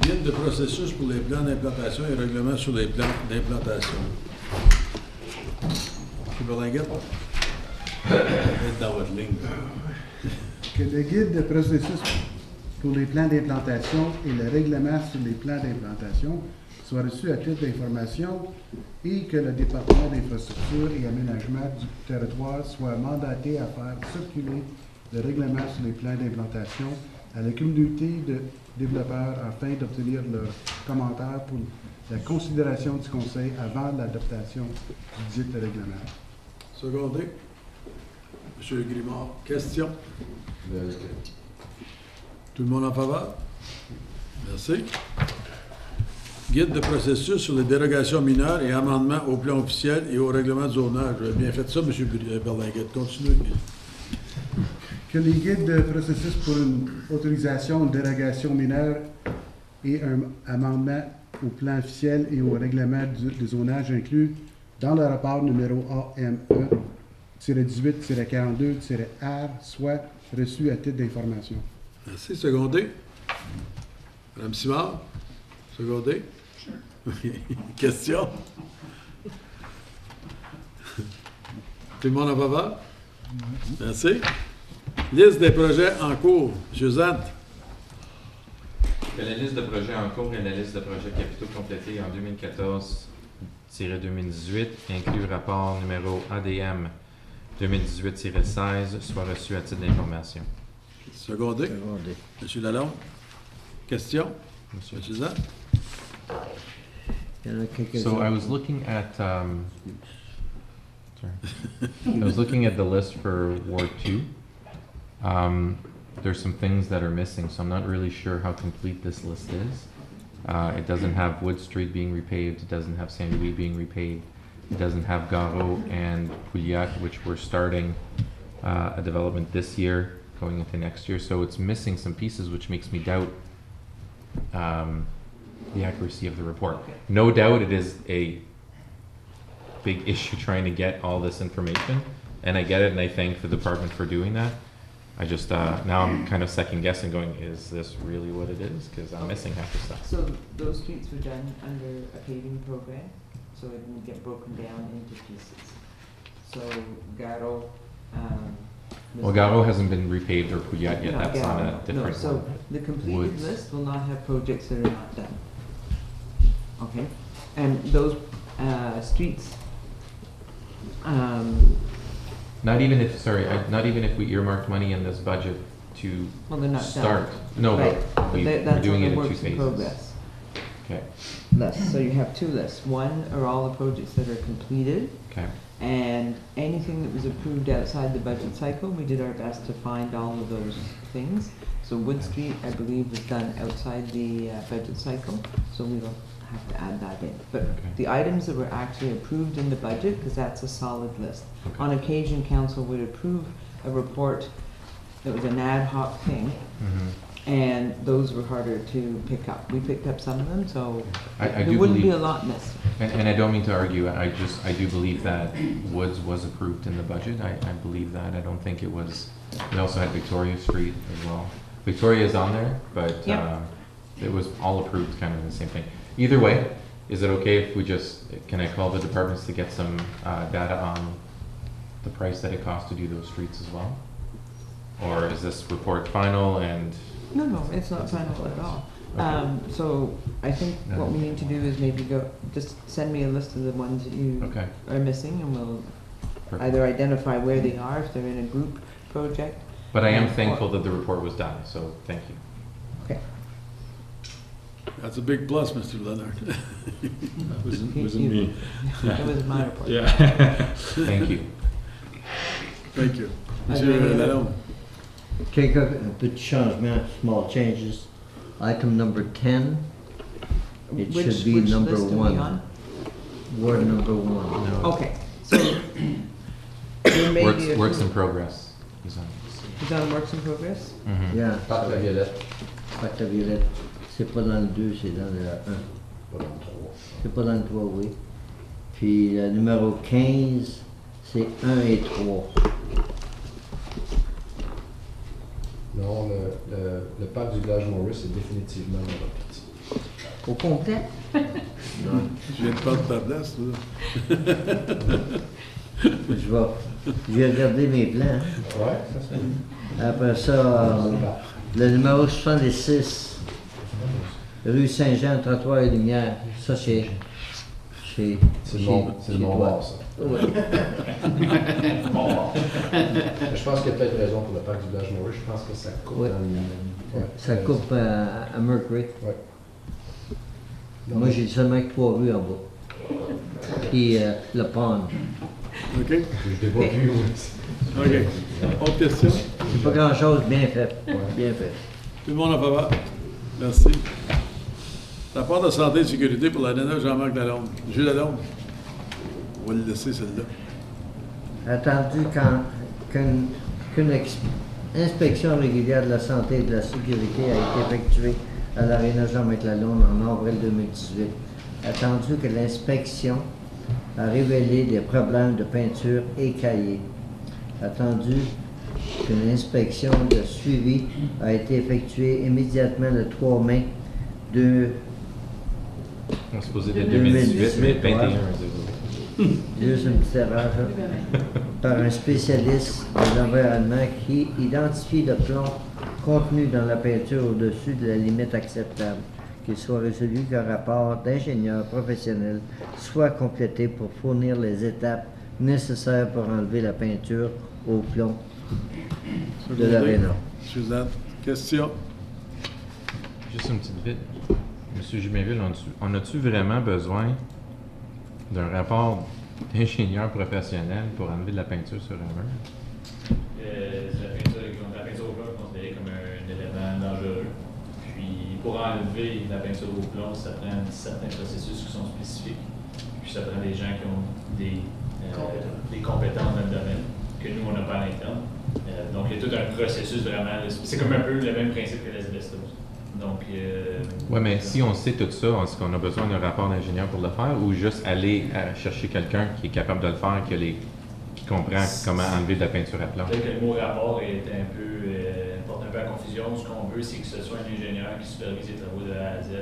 Guide de processus pour les plans d'implantation et règlement sur les plans d'implantation. M. Berlinguette? Vous êtes dans votre ligne. Que le guide de processus pour les plans d'implantation et le règlement sur les plans d'implantation soient reçus à titre d'information et que le département d'infrastructure et aménagement du territoire soit mandaté à faire circuler le règlement sur les plans d'implantation à la communauté de développeurs afin d'obtenir leurs commentaires pour la considération du Conseil avant l'adoption du dit règlement. Secondé. M. Grimard, question? Tout le monde en faveur? Merci. Guide de processus sur les dérogations mineures et amendements au plan officiel et au règlement de zonage. Vous avez bien fait ça, M. Berlinguet. Continuez. Que les guides de processus pour une autorisation, une dérogation mineure et un amendement au plan officiel et au règlement de zonage inclus dans le rapport numéro AME-18-42-R soit reçu à titre d'information. Merci. Secondé. Mme Simard? Secondé? Question? Tout le monde en faveur? Merci. Liste des projets en cours. M. Zant. La liste de projets en cours et la liste de projets capitaux complétés en 2014-2018 inclut le rapport numéro ADM 2018-16 soit reçu à titre d'information. Secondé. Secondé. M. Lalonde. Question? M. Zant. Il y en a quelques-uns. So I was looking at I was looking at the list for Ward 2. There's some things that are missing, so I'm not really sure how complete this list is. It doesn't have Wood Street being repaved. It doesn't have Saint Louis being repaved. It doesn't have Garo and Pouliac, which we're starting a development this year, going into next year. So it's missing some pieces, which makes me doubt the accuracy of the report. No doubt it is a big issue trying to get all this information, and I get it, and I thank the department for doing that. I just, now I'm kind of second guessing going, is this really what it is? Because I'm missing half the stuff. So those streets were done under a paving program, so it didn't get broken down into pieces. So Garo, Well, Garo hasn't been repaved or Pouliac yet. Not That's on a Garo, different no, so one. the completed Woods. list will not have projects that are not done. Okay, and those streets, Not even if, sorry, not even if we earmarked money in this budget to well, they're not start. done. No, Right, but we're that's doing on it the in two works in phases. progress Okay, list. So you have two lists. One are all the projects that are completed, okay. and anything that was approved outside the budget cycle, we did our best to find all of those things. So Wood Street, I believe, was done outside the budget cycle, so we will have to add that in. But Okay. the items that were actually approved in the budget, because that's a solid list. Okay. On occasion, council would approve a report that was an ad hoc thing, Mhm. and those were harder to pick up. We picked up some of them, so I there do wouldn't be believe- a lot missing. And I don't mean to argue, I do believe that Woods was approved in the budget. I believe that. I don't think it was, we also had Victoria Street as well. Victoria is on there, but Yeah. it was all approved, kind of the same thing. Either way, is it okay if we just, can I call the departments to get some data on the price that it costs to do those streets as well? Or is this report final and? No, it's not final at all. So I think what we need to do is maybe just send me a list of the ones that you Okay. are missing, and we'll Perfect. either identify where they are, if they're in a group project. But I am or- thankful that the report was done, so thank you. Okay. That's a big plus, Mr. Leonard. Wasn't You- me. It was my report. Yeah. Thank you. Thank you. Are Monsieur there any other- Lalonde. Quelques petits changements, small changes. Item number 10, it Which should be number list are we 1. on? Word number 1. Okay, so there may be a Works in few- progress. Is on. Is that works in progress? Mhm. Yeah. Pâte la violette. Pâte à violette. C'est pas dans le 2, c'est dans le 1. Pas dans le 3. C'est pas dans le 3, oui. Puis le numéro 15, c'est 1 et 3. Non, le parc du village Maurice est définitivement dans la partie. Au complet? Non. Je viens de perdre ta place, là. Je vais regarder mes plans. Ouais, ça c'est. Après ça, le numéro 76, rue Saint-Jean, trottoir et lumière. Ça, c'est C'est le Mont-Bord, ça. Oui. Je pense qu'il y a peut-être raison pour le parc du village Maurice. Je pense que ça coupe Ouais. dans le... Ouais. Ça coupe à Mercury. Ouais. Moi, j'ai seulement que 3 rues en bas. Puis le pond. OK? Je l'ai pas vu, oui. OK. Autre question? C'est pas grand-chose, bien fait. Bien fait. Tout le monde en faveur? Merci. Rapport de santé et sécurité pour l'aréna Jean-Marc Lalonde. Gilles Lalonde. On va le laisser, celle-là. Attendu qu'une inspection régulière de la santé et de la sécurité a été effectuée à l'aréna Jean-Marc Lalonde en avril 2018. Attendu que l'inspection a révélé des problèmes de peinture écaillée. Attendu qu'une inspection de suivi a été effectuée immédiatement le 3 mai On se posait de 2018, mais 21. Juste une petite erreur, là. Par un spécialiste de l'environnement qui identifie le plomb contenu dans la peinture au-dessus de la limite acceptable, qu'il soit résolu qu'un rapport d'ingénieur professionnel soit complété pour fournir les étapes nécessaires pour enlever la peinture au plomb de l'aréna. Suzanne, question? Juste une petite vite. Monsieur Jumainville, on a-tu vraiment besoin d'un rapport d'ingénieur professionnel pour enlever de la peinture sur un mur? La peinture au plomb est considérée comme un élément dangereux. Puis pour enlever la peinture au plomb, ça prend certains processus qui sont spécifiques. Puis ça prend des gens qui ont des compétences dans le domaine que nous, on n'a pas à l'interne. Donc il y a tout un processus vraiment. C'est comme un peu le même principe que l'asbestose. Donc, oui, mais si on sait tout ça, est-ce qu'on a besoin d'un rapport d'ingénieur pour le faire ou juste aller chercher quelqu'un qui est capable de le faire, qui comprend comment enlever de la peinture à plomb? Peut-être que le mot rapport est un peu, porte un peu à confusion. Ce qu'on veut, c'est que ce soit un ingénieur qui supervise les travaux de A à Z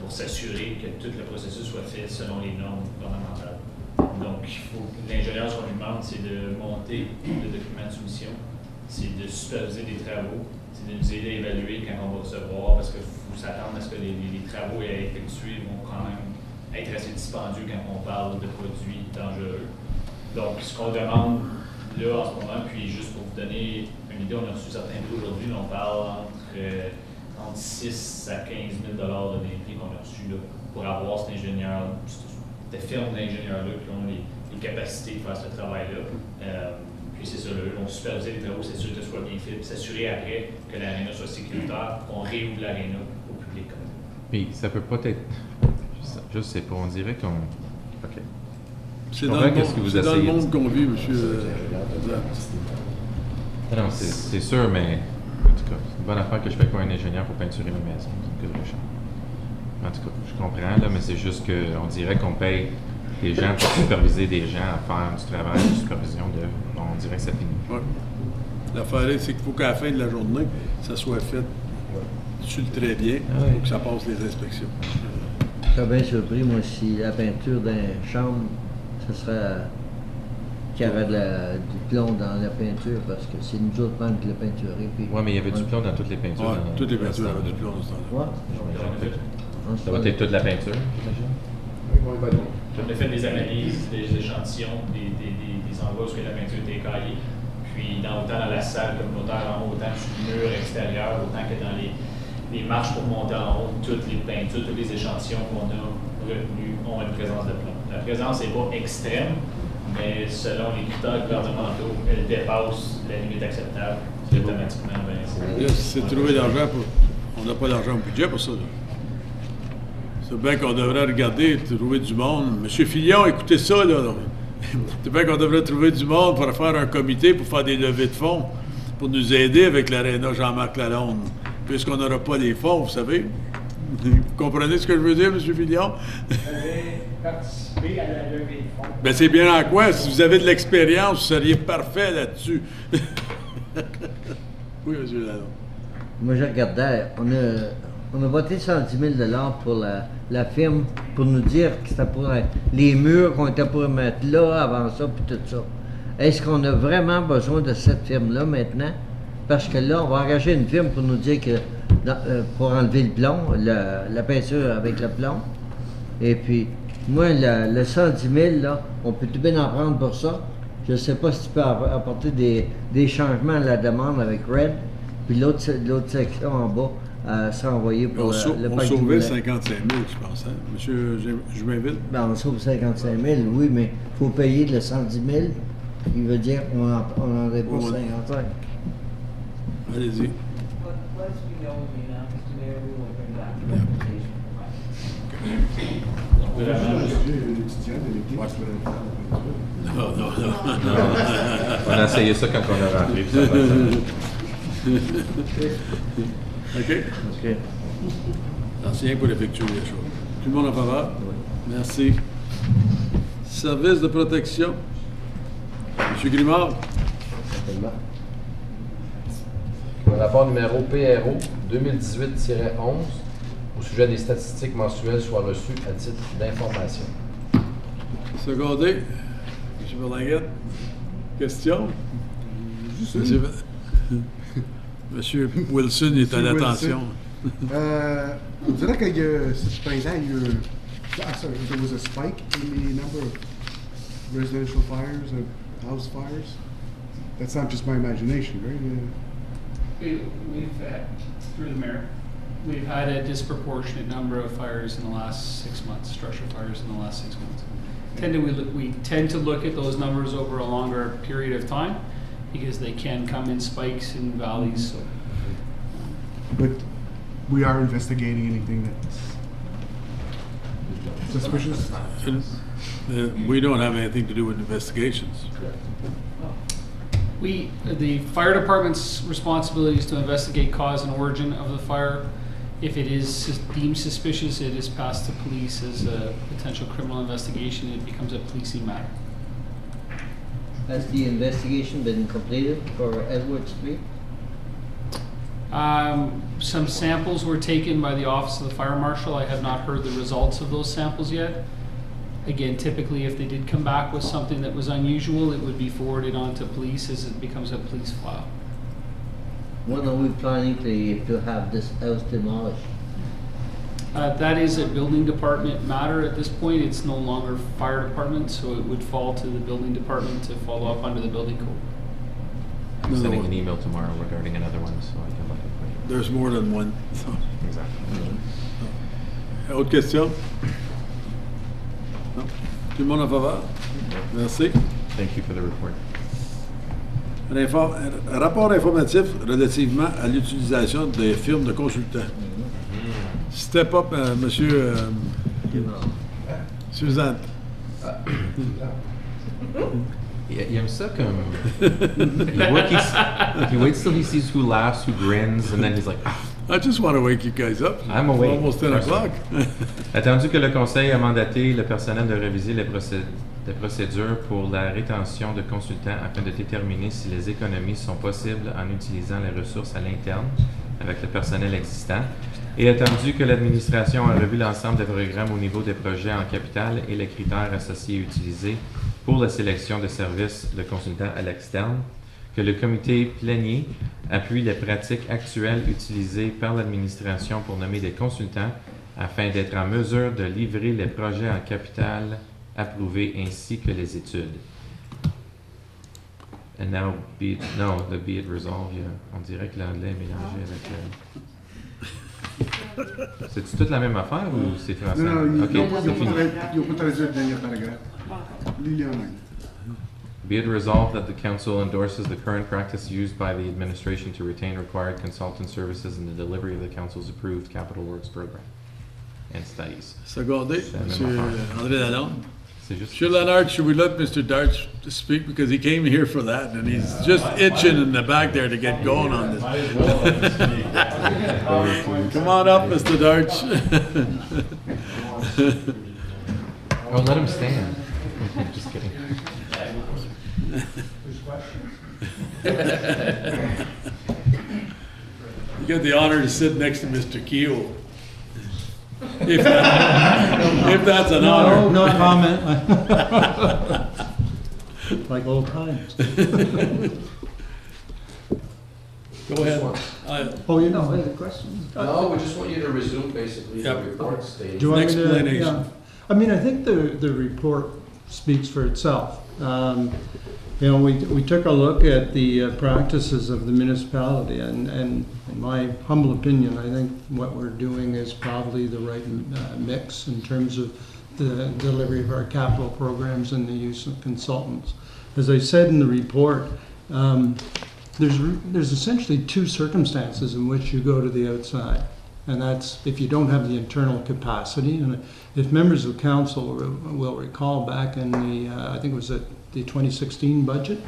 pour s'assurer que tout le processus soit fait selon les normes gouvernementales. Donc, l'ingénieur, ce qu'on lui demande, c'est de monter le document de soumission, c'est de superviser des travaux, c'est de nous aider à évaluer quand on va recevoir, parce qu'il faut s'attendre à ce que les travaux à effectuer vont quand même être assez dispendieux quand on parle de produits dangereux. Donc, ce qu'on demande là en ce moment, puis juste pour vous donner une idée, on a reçu certains prix aujourd'hui, on parle entre 6 à 15 000 $ des prix qu'on a reçus là, pour avoir cet ingénieur, cette firme d'ingénieurs-là qui ont les capacités de faire ce travail-là. Puis c'est ça, là, on supervisait les travaux, s'assurer que ce soit bien fait, puis s'assurer après que l'aréna soit sécuritaire, qu'on réouvre l'aréna au public. Puis ça peut pas être. Je sais pas, on dirait qu'on. OK. C'est dans le monde qu'on vit, monsieur. Non, c'est sûr, mais en tout cas, c'est une bonne affaire que je fais pas un ingénieur pour peinturer ma maison. En tout cas, je comprends, là, mais c'est juste qu'on dirait qu'on paye des gens pour superviser des gens à faire du travail de supervision. On dirait que ça finit. Oui. L'affaire, c'est qu'il faut qu'à la fin de la journée, ça soit fait sur le très bien pour que ça passe les inspections. Je serais bien surpris, moi, si la peinture d'une chambre, ce serait qu'il y aurait du plomb dans la peinture, parce que c'est nous autres même qui l'a peinturé. Oui, mais il y avait du plomb dans toutes les peintures. Oui, toutes les peintures avaient du plomb dans ce temps-là. Ça va être toute la peinture, j'imagine? On a fait des analyses, des échantillons, des endroits où la peinture était écaillée. Puis autant dans la salle communautaire en haut, autant sur le mur extérieur, autant que dans les marches pour monter en haut, toutes les peintures, tous les échantillons qu'on a retenus ont une présence de plomb. La présence n'est pas extrême, mais selon les critères gouvernementaux, elle dépasse la limite acceptable. C'est automatiquement c'est trouver l'argent pour. On n'a pas l'argent au budget pour ça. Là. C'est bien qu'on devrait regarder, trouver du monde. Monsieur Fillon, écoutez ça, là. C'est bien qu'on devrait trouver du monde pour faire un comité pour faire des levées de fonds, pour nous aider avec l'aréna Jean-Marc Lalonde. Puisqu'on n'aura pas les fonds, vous savez. Vous comprenez ce que je veux dire, monsieur Fillon? Vous avez participé à la levée de fonds. Ben c'est bien en quoi? Si vous avez de l'expérience, vous seriez parfait là-dessus. Oui, monsieur Lalonde. Moi, je regardais, on a voté 110 000 $ pour la firme pour nous dire que c'était pour les murs qu'on était pour mettre là, avant ça, puis tout ça. Est-ce qu'on a vraiment besoin de cette firme-là maintenant? Parce que là, on va engager une firme pour nous dire que pour enlever le plomb, la peinture avec le plomb. Et puis, moi, le 110 000 $, là, on peut tout bien en prendre pour ça. Je ne sais pas si tu peux apporter des changements à la demande avec Red, puis l'autre section en bas sera envoyée pour le on parc du sauvait Moulet. 55 000, je pense, hein? Monsieur Jumainville? Ben, on sauve 55 000, oui, mais il faut payer le 110 000. Il veut dire qu'on en dépense 55. Allez-y. Once we know the amount, Mr. Mayor, we will bring back the application. Non. On a essayé ça quand on est rentré. puis ça va. OK? Ancien pour effectuer les choses. Tout le monde en faveur? Oui. Merci. Service de protection. Monsieur Grimard? Certainement. Le rapport numéro PRO 2018-11 au sujet des statistiques mensuelles soit reçu à titre d'information. Secondé. M. Berlinguette. Question? Monsieur Wilson est à l'attention. On dirait qu'il y a, ce printemps, il y a eu, there was a spike in the number of residential fires and house fires. That's not just my imagination, right? We've had, through the mayor, we've had a disproportionate number of fires in the last 6 months, structure fires in the last 6 months. We tend to look at those numbers over a longer period of time because they can come in spikes and valleys. So. But we are investigating anything that's suspicious? We don't have anything to do with investigations. The fire department's responsibility is to investigate cause and origin of the fire. If it is deemed suspicious, it is passed to police as a potential criminal investigation. It becomes a policing matter. Has the investigation been completed for Edward Street? Some samples were taken by the Office of the Fire Marshal. I have not heard the results of those samples yet. Again, typically if they did come back with something that was unusual, it would be forwarded on to police as it becomes a police file. When are we planning to have this house demolished? That is a building department matter at this point. It's no longer fire department, so it would fall to the building department to follow up under the building code. I'm sending an email tomorrow regarding another one, so I can look at it. There's more than one. So. Exactly. Autre question? Non? Tout le monde en faveur? Merci. Thank you for the report. Un rapport informatif relativement à l'utilisation des firmes de consultants. Step up, monsieur Suzanne. Il aime ça comme... he waits till he sees who laughs, who grins, and then he's like... I just want to wake you guys up. I'm awake. Almost 10 o'clock. Attendu que le Conseil a mandaté le personnel de réviser les procédures pour la rétention de consultants afin de déterminer si les économies sont possibles en utilisant les ressources à l'interne avec le personnel existant, et attendu que l'administration a revu l'ensemble des programmes au niveau des projets en capital et les critères associés utilisés pour la sélection de services de consultants à l'externe, que le comité plénier appuie les pratiques actuelles utilisées par l'administration pour nommer des consultants afin d'être en mesure de livrer les projets en capital approuvés ainsi que les études. And now, be it resolved, on dirait que l'anglais est mélangé avec... C'est-tu toute la même affaire ou c'est français? Non, OK, c'est fini. ils n'ont pas traduit le dernier paragraphe. Lis-le en anglais. Be it resolved that the Council endorses the current practice used by the administration to retain required consultant services in the delivery of the Council's approved Capital Works program and studies. Secondé, Monsieur André Lalonde. Just... Monsieur Leonard, should we let Mr. Darch speak because he came here for that and he's just itching in the back there to get going on this. Come on up, Mr. Darch. Oh, let him stand. Just kidding. You get the honor to sit next to Mr. Keel. If that's an honor. No comment. Like old times. Go ahead. Oh, you know. No other questions? No, we just want you to resume basically the report stage. Do you want me to- Explanation. yeah. I mean, I think the report speaks for itself. You know, we took a look at the practices of the municipality, and in my humble opinion, I think what we're doing is probably the right mix in terms of the delivery of our capital programs and the use of consultants. As I said in the report, there's essentially two circumstances in which you go to the outside. And that's if you don't have the internal capacity. And if members of council will recall, back in the, I think it was at the 2016 budget,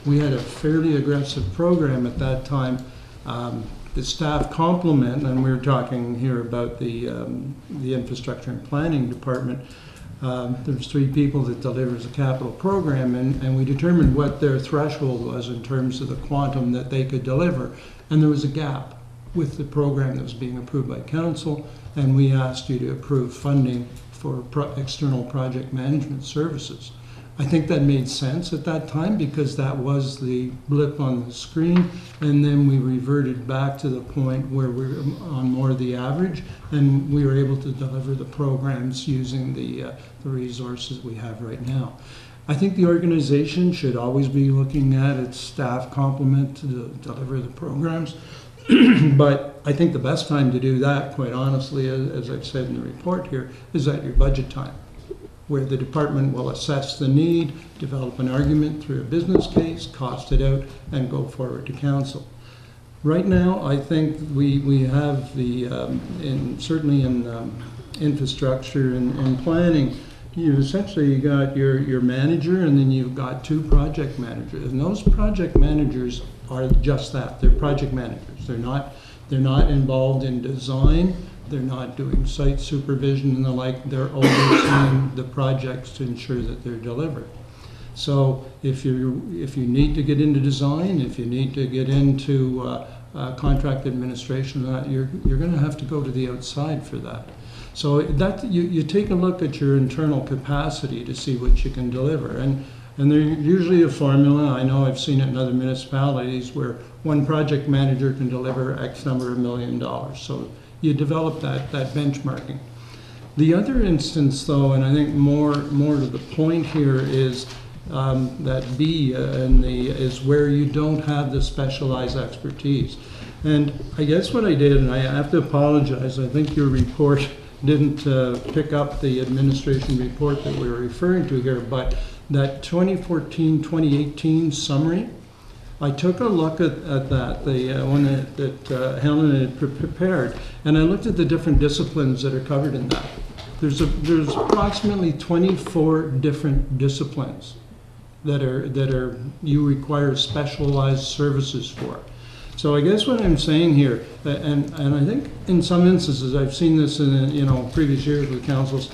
we had a fairly aggressive program at that time. The staff complement, and we're talking here about the infrastructure and planning department. There's 3 people that delivers a capital program, and we determined what their threshold was in terms of the quantum that they could deliver. And there was a gap with the program that was being approved by council, and we asked you to approve funding for external project management services. I think that made sense at that time because that was the blip on the screen, and then we reverted back to the point where we're on more of the average, and we were able to deliver the programs using the resources we have right now. I think the organization should always be looking at its staff complement to deliver the programs. But I think the best time to do that, quite honestly, as I've said in the report here, is at your budget time, where the department will assess the need, develop an argument through a business case, cost it out, and go forward to council. Right now, I think we have the, certainly in infrastructure and planning, you essentially got your manager, and then you've got 2 project managers. And those project managers are just that. They're project managers. They're not involved in design. They're not doing site supervision and the like. They're overseeing the projects to ensure that they're delivered. So if you need to get into design, if you need to get into contract administration, you're going to have to go to the outside for that. So that you take a look at your internal capacity to see what you can deliver. And there's usually a formula. I know I've seen it in other municipalities where one project manager can deliver X number of $1 million. So you develop that benchmarking. The other instance, though, and I think more to the point here, is that B is where you don't have the specialized expertise. And I guess what I did, and I have to apologize, I think your report didn't pick up the administration report that we were referring to here, but that 2014-2018 summary, I took a look at that, the one that Helen had prepared, and I looked at the different disciplines that are covered in that. There's approximately 24 different disciplines that you require specialized services for. So I guess what I'm saying here, and I think in some instances I've seen this in previous years with councils,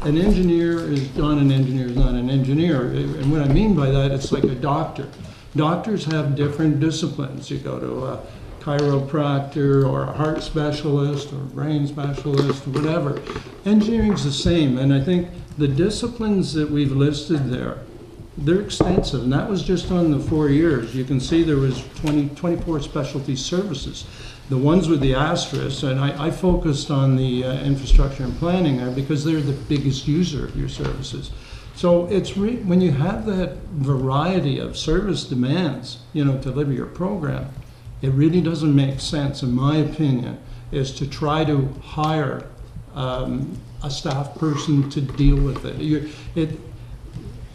an engineer is not an engineer is not an engineer. And what I mean by that, it's like a doctor. Doctors have different disciplines. You go to a chiropractor or a heart specialist or brain specialist, whatever. Engineering's the same, and I think the disciplines that we've listed there, they're extensive, and that was just on the 4 years. You can see there was 24 specialty services. The ones with the asterisk, and I focused on the infrastructure and planning because they're the biggest user of your services. So it's when you have that variety of service demands, to deliver your program, it really doesn't make sense, in my opinion, is to try to hire a staff person to deal with it.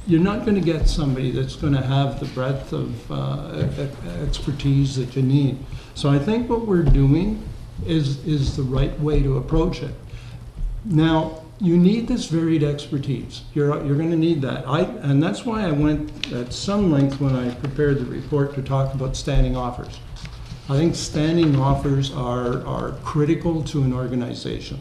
You're not going to get somebody that's going to have the breadth of expertise that you need. So I think what we're doing is the right way to approach it. Now, you need this varied expertise. You're going to need that. And that's why I went at some length when I prepared the report to talk about standing offers. I think standing offers are critical to an organization.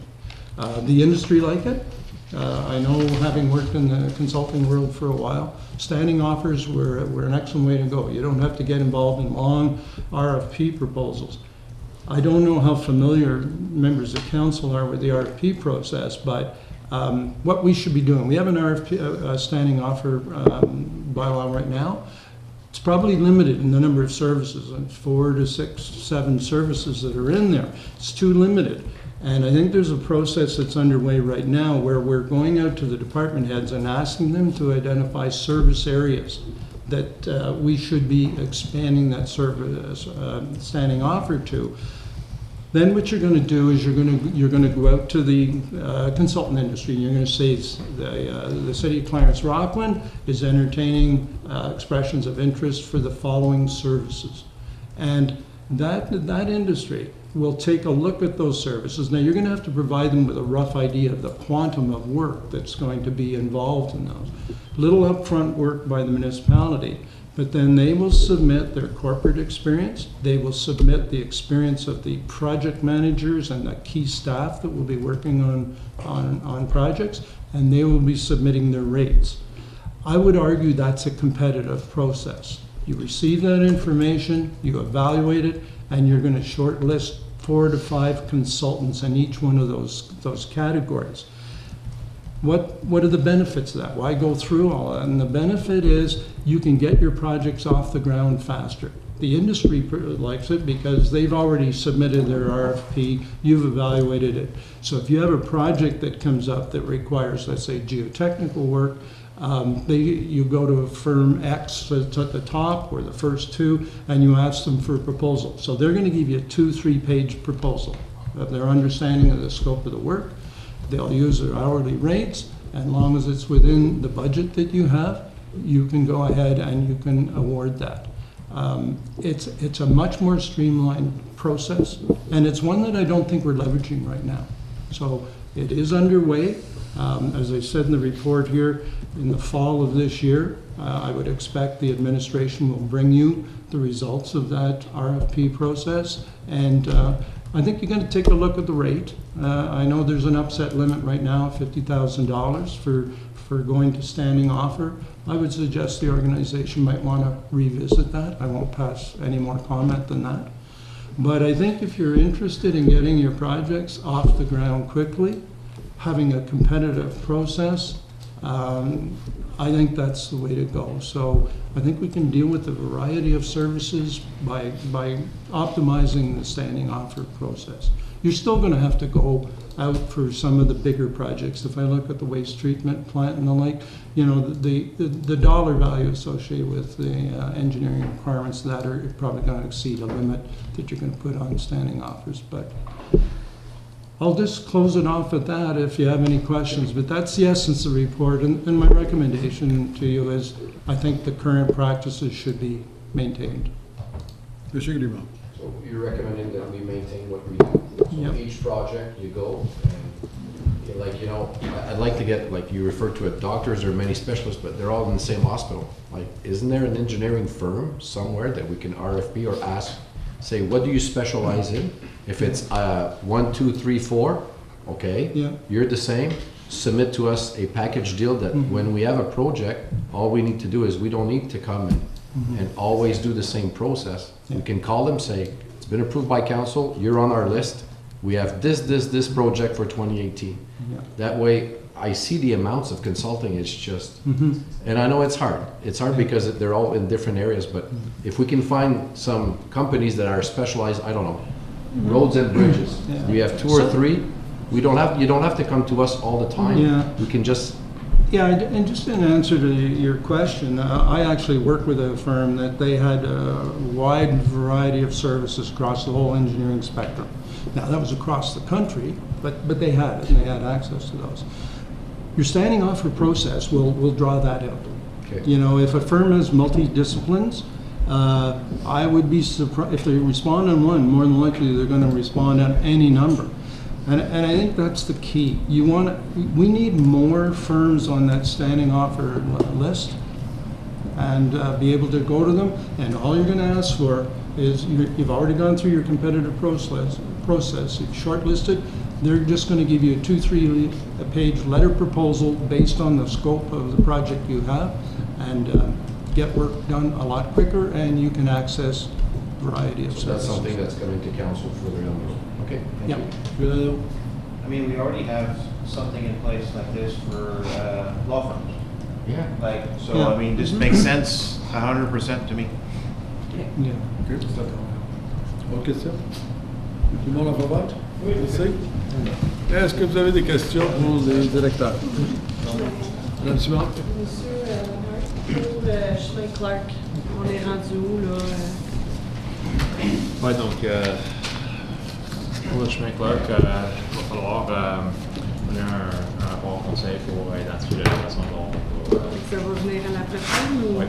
The industry like it. I know, having worked in the consulting world for a while, standing offers were an excellent way to go. You don't have to get involved in long RFP proposals. I don't know how familiar members of council are with the RFP process, but what we should be doing, we have an RFP, standing offer bylaw right now. It's probably limited in the number of services, 4 to 6, 7 services that are in there. It's too limited. And I think there's a process that's underway right now where we're going out to the department heads and asking them to identify service areas that we should be expanding that service standing offer to, then what you're going to do is you're going to go out to the consultant industry and you're going to say the City of Clarence Rockland is entertaining expressions of interest for the following services. And that industry will take a look at those services. Now you're going to have to provide them with a rough idea of the quantum of work that's going to be involved in those. Little upfront work by the municipality, but then they will submit their corporate experience, they will submit the experience of the project managers and the key staff that will be working on projects, and they will be submitting their rates. I would argue that's a competitive process. You receive that information, you evaluate it, and you're going to shortlist 4 to 5 consultants in each one of those categories. What are the benefits of that? Why go through all that? And the benefit is you can get your projects off the ground faster. The industry likes it because they've already submitted their RFP, you've evaluated it. So if you have a project that comes up that requires, let's say, geotechnical work, you go to a firm X that's at the top or the first 2 and you ask them for a proposal. So they're going to give you a 2-3 page proposal of their understanding of the scope of the work. They'll use their hourly rates, and as long as it's within the budget that you have, you can go ahead and you can award that. It's a much more streamlined process, and it's one that I don't think we're leveraging right now. So it is underway. As I said in the report here, in the fall of this year, I would expect the administration will bring you the results of that RFP process, and I think you're going to take a look at the rate. I know there's an upset limit right now of $50,000 for going to standing offer. I would suggest the organization might want to revisit that. I won't pass any more comment than that. But I think if you're interested in getting your projects off the ground quickly, having a competitive process, I think that's the way to go. So I think we can deal with a variety of services by optimizing the standing offer process. You're still going to have to go out for some of the bigger projects. If I look at the waste treatment plant and the like, you know, the dollar value associated with the engineering requirements that are probably going to exceed a limit that you're going to put on standing offers. But I'll just close it off at that if you have any questions, but that's the essence of the report, and my recommendation to you is I think the current practices should be maintained. Monsieur Grimaud. So you're recommending that we maintain what we do? So Yep. each project you go and, like, you know, I'd like to get, like you referred to it, doctors or many specialists, but they're all in the same hospital. Like, isn't there an engineering firm somewhere that we can RFP or ask, say, what do you specialize in? If it's 1, 2, 3, 4, okay, Yeah. you're the same. Submit to us a package deal that when we have a project, all we need to do is we don't need to come and always do the same process. We can call them, say, it's been approved by council, you're on our list. We have this project for 2018. Yeah. That way, I see the amounts of consulting, it's just, and I know it's hard. It's hard because they're all in different areas, but if we can find some companies that are specialized, I don't know, roads and bridges. Yeah. We have 2 or 3. You don't have to come to us all the time. Yeah. We can just. Yeah, and just in answer to your question, I actually worked with a firm that they had a wide variety of services across the whole engineering spectrum. Now, that was across the country, but they had it, and they had access to those. Your standing offer process will draw that out. Okay. You know, if a firm has multi-disciplines, I would be surprised if they respond on one, more than likely they're going to respond on any number. And I think that's the key. We need more firms on that standing offer list and be able to go to them. And all you're going to ask for is you've already gone through your competitive process. You've shortlisted. They're just going to give you a 2-3 page letter proposal based on the scope of the project you have, and get work done a lot quicker, and you can access a variety of So services. that's something that's coming to council further down the road. Okay, thank Yeah. you. I mean, we already have something in place like this for law firms. Yeah. Like, so, Yeah. I mean, this makes sense 100% to me. Yeah. Autre question? Tout le monde en va battre? Oui. Merci. Est-ce que vous avez des questions pour les directeurs? Madame suivante. Monsieur Lamar, Pour le chemin Clark, on est rendu où, là? Ouais, donc, pour le chemin Clark, il va falloir donner un rapport au conseil pour identifier la façon dont on va. Ça va venir à la prochaine ou? Oui.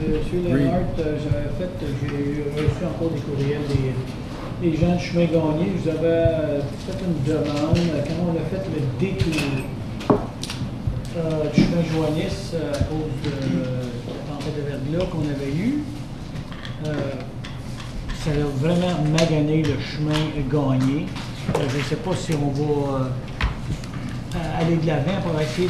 Monsieur Léonard, j'ai reçu encore des courriels des gens du chemin Gagné. Je vous avais fait une demande quand on a fait le détour du chemin Joannis à cause de la tempête de verglas qu'on avait eu. Ça a vraiment magané le chemin Gagné. Je ne sais pas si on va aller de l'avant pour essayer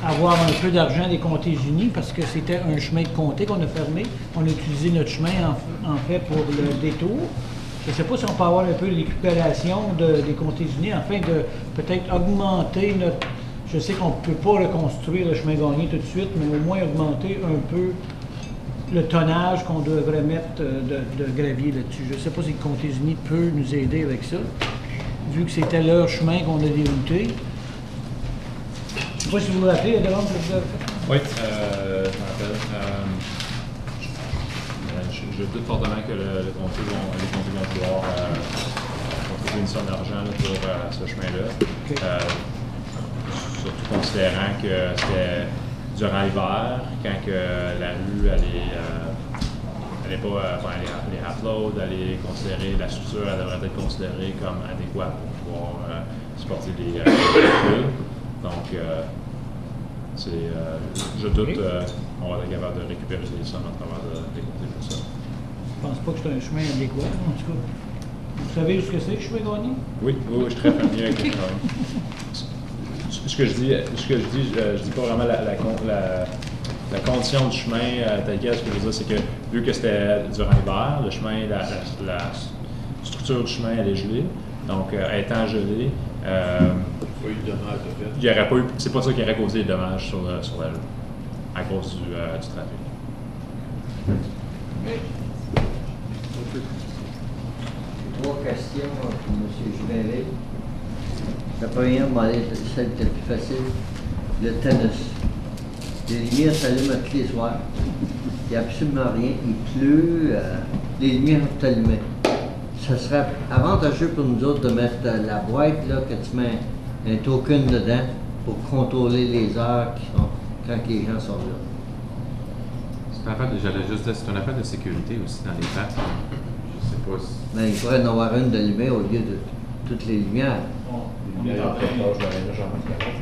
d'avoir un peu d'argent des comtés unis parce que c'était un chemin de comté qu'on a fermé. On a utilisé notre chemin en fait pour le détour. Je ne sais pas si on peut avoir un peu de récupération des comtés unis afin de peut-être augmenter notre... Je sais qu'on ne peut pas reconstruire le chemin Gagné tout de suite, mais au moins augmenter un peu le tonnage qu'on devrait mettre de gravier là-dessus. Je ne sais pas si le comté unis peut nous aider avec ça, vu que c'était leur chemin qu'on a dérouté. Je ne sais pas si vous vous rappelez la demande que vous avez faite. Oui, je me rappelle. Je doute fortement que les comtés vont vouloir contribuer une somme d'argent pour ce chemin-là. Okay. Surtout considérant que c'était durant l'hiver, quand que la rue allait pas faire les half-loads, allait considérer la structure, elle devrait être considérée comme adéquate pour pouvoir supporter les véhicules. Donc, je doute qu'on va être capable de récupérer les sommes à travers des côtés pour ça. Je pense pas que c'est un chemin adéquat, en tout cas. Vous savez où c'est le chemin Gagné? Oui, je suis très familier avec le chemin. Ce que je dis, je dis pas vraiment la condition du chemin telle quelle. Ce que je veux dire, c'est que vu que c'était durant l'hiver, le chemin, la structure du chemin elle est gelée. Donc, étant gelée, il y aurait pas eu, c'est pas ça qui aurait causé des dommages sur la rue à cause du trafic. Trois questions pour M. Juvenlet. La première, celle qui est la plus facile, le tennis. Les lumières s'allument tous les soirs. Il n'y a absolument rien. Il pleut, les lumières sont allumées. Ça serait avantageux pour nous autres de mettre la boîte là, que tu mets un token dedans pour contrôler les heures qui sont, quand les gens sont là. J'allais juste dire, c'est une affaire de sécurité aussi dans les parcs. Je sais pas si... Mais il pourrait en avoir une d'allumée au lieu de toutes les lumières.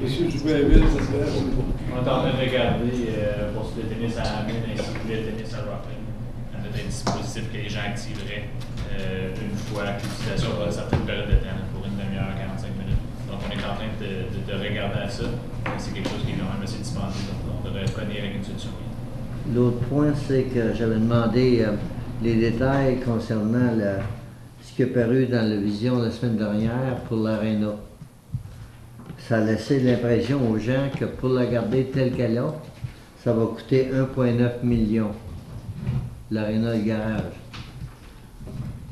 Monsieur Juvenlet, ça serait... On est en train de regarder pour le tennis à la main ainsi que le tennis à Rockland. On a des dispositifs que les gens activeraient une fois l'utilisation pour une certaine période de temps, pour une demi-heure, 45 minutes. Donc on est en train de regarder à ça. C'est quelque chose qui est quand même assez dispendieux, donc on devrait connaître avec une solution. L'autre point, c'est que j'avais demandé les détails concernant ce qui est paru dans la vision la semaine dernière pour l'aréna. Ça a laissé l'impression aux gens que pour la garder telle qu'elle est, ça va coûter 1,9 million, l'aréna et le garage.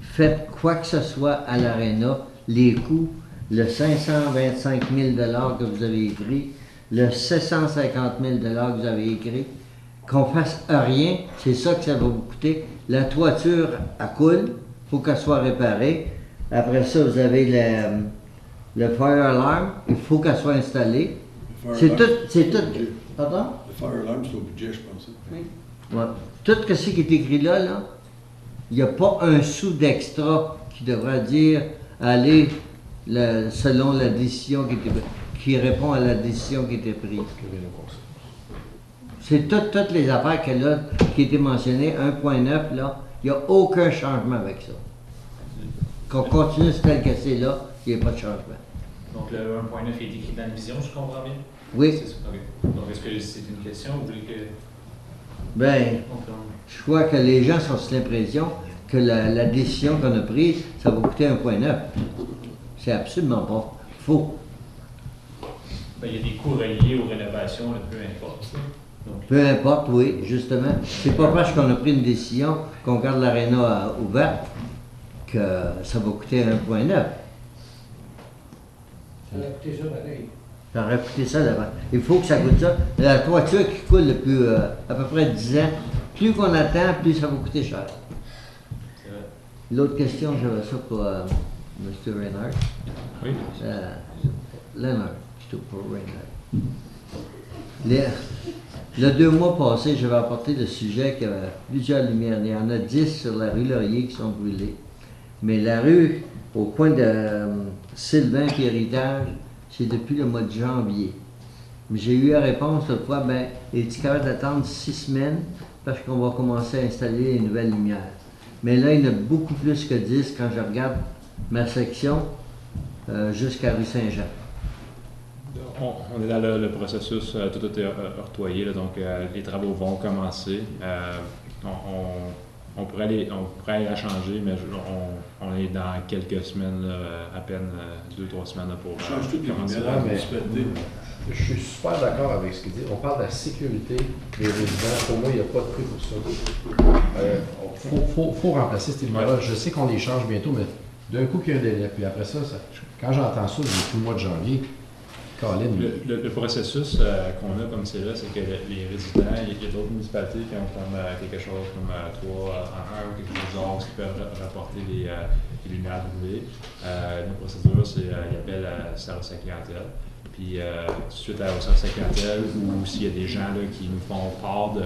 Faites quoi que ce soit à l'aréna, les coûts, le 525 000 $ que vous avez écrit, le 750 000 $ que vous avez écrit, qu'on fasse rien, c'est ça que ça va vous coûter. La toiture, elle coule, il faut qu'elle soit réparée. Après ça, vous avez le fire alarm, il faut qu'elle soit installée. C'est tout. Pardon? Le fire alarm, c'est au budget, je pense. Oui. Ouais. Tout ce qui est écrit là, il n'y a pas un sou d'extra qui devra dire aller selon la décision qui répond à la décision qui était prise. C'est toutes les affaires qu'elle a qui étaient mentionnées, 1,9 là, il n'y a aucun changement avec ça. Qu'on continue tel que c'est là, il n'y a pas de changement. Donc le 1,9 est écrit dans la vision, je comprends bien? Oui. Okay. Donc est-ce que c'est une question ou vous voulez que... Ben, je crois que les gens sont sous l'impression que la décision qu'on a prise, ça va coûter 1,9. C'est absolument pas faux. Ben, il y a des coûts reliés aux rénovations, là, peu importe. Donc, peu importe, oui, justement. C'est pas parce qu'on a pris une décision qu'on garde l'aréna ouverte que ça va coûter 1,9. Ça va coûter ça pareil. Ça aurait coûté ça d'avant. Il faut que ça coûte ça. La toiture qui coule depuis à peu près 10 ans, plus qu'on attend, plus ça va coûter cher. L'autre question, j'avais ça pour M. Reinhardt. Oui. Leonard, plutôt pour Reinhardt. Le 2 mois passés, j'avais apporté le sujet qu'il y avait plusieurs lumières. Il y en a 10 sur la rue Laurier qui sont brûlées. Mais la rue, au coin de Sylvain et Héritage, c'est depuis le mois de janvier. Mais j'ai eu la réponse l'autre fois, ben, est-il capable d'attendre 6 semaines parce qu'on va commencer à installer les nouvelles lumières. Mais là, il y en a beaucoup plus que 10 quand je regarde ma section jusqu'à rue Saint-Jean. On est dans le processus, tout a été ortoyé, là, donc les travaux vont commencer. On pourrait aller la changer, mais on est dans quelques semaines, là, à peine 2-3 semaines là, pour change tout commencer. Je suis super d'accord avec ce qu'il dit. On parle de la sécurité des résidents. Pour moi, il n'y a pas de prix pour ça. Faut remplacer ces lumières-là. Je sais qu'on les change bientôt, mais d'un coup qu'il y a un délai. Puis après ça, quand j'entends ça, depuis le mois de janvier, Colin, le processus qu'on a comme c'est là, c'est que les résidents, il y a d'autres municipalités qui ont comme quelque chose comme 3 en 1 ou quelque chose de genre qui peuvent rapporter les lumières brûlées. Notre procédure, c'est qu'ils appellent service à clientèle. Puis suite au service à clientèle, ou s'il y a des gens là, qui nous font part de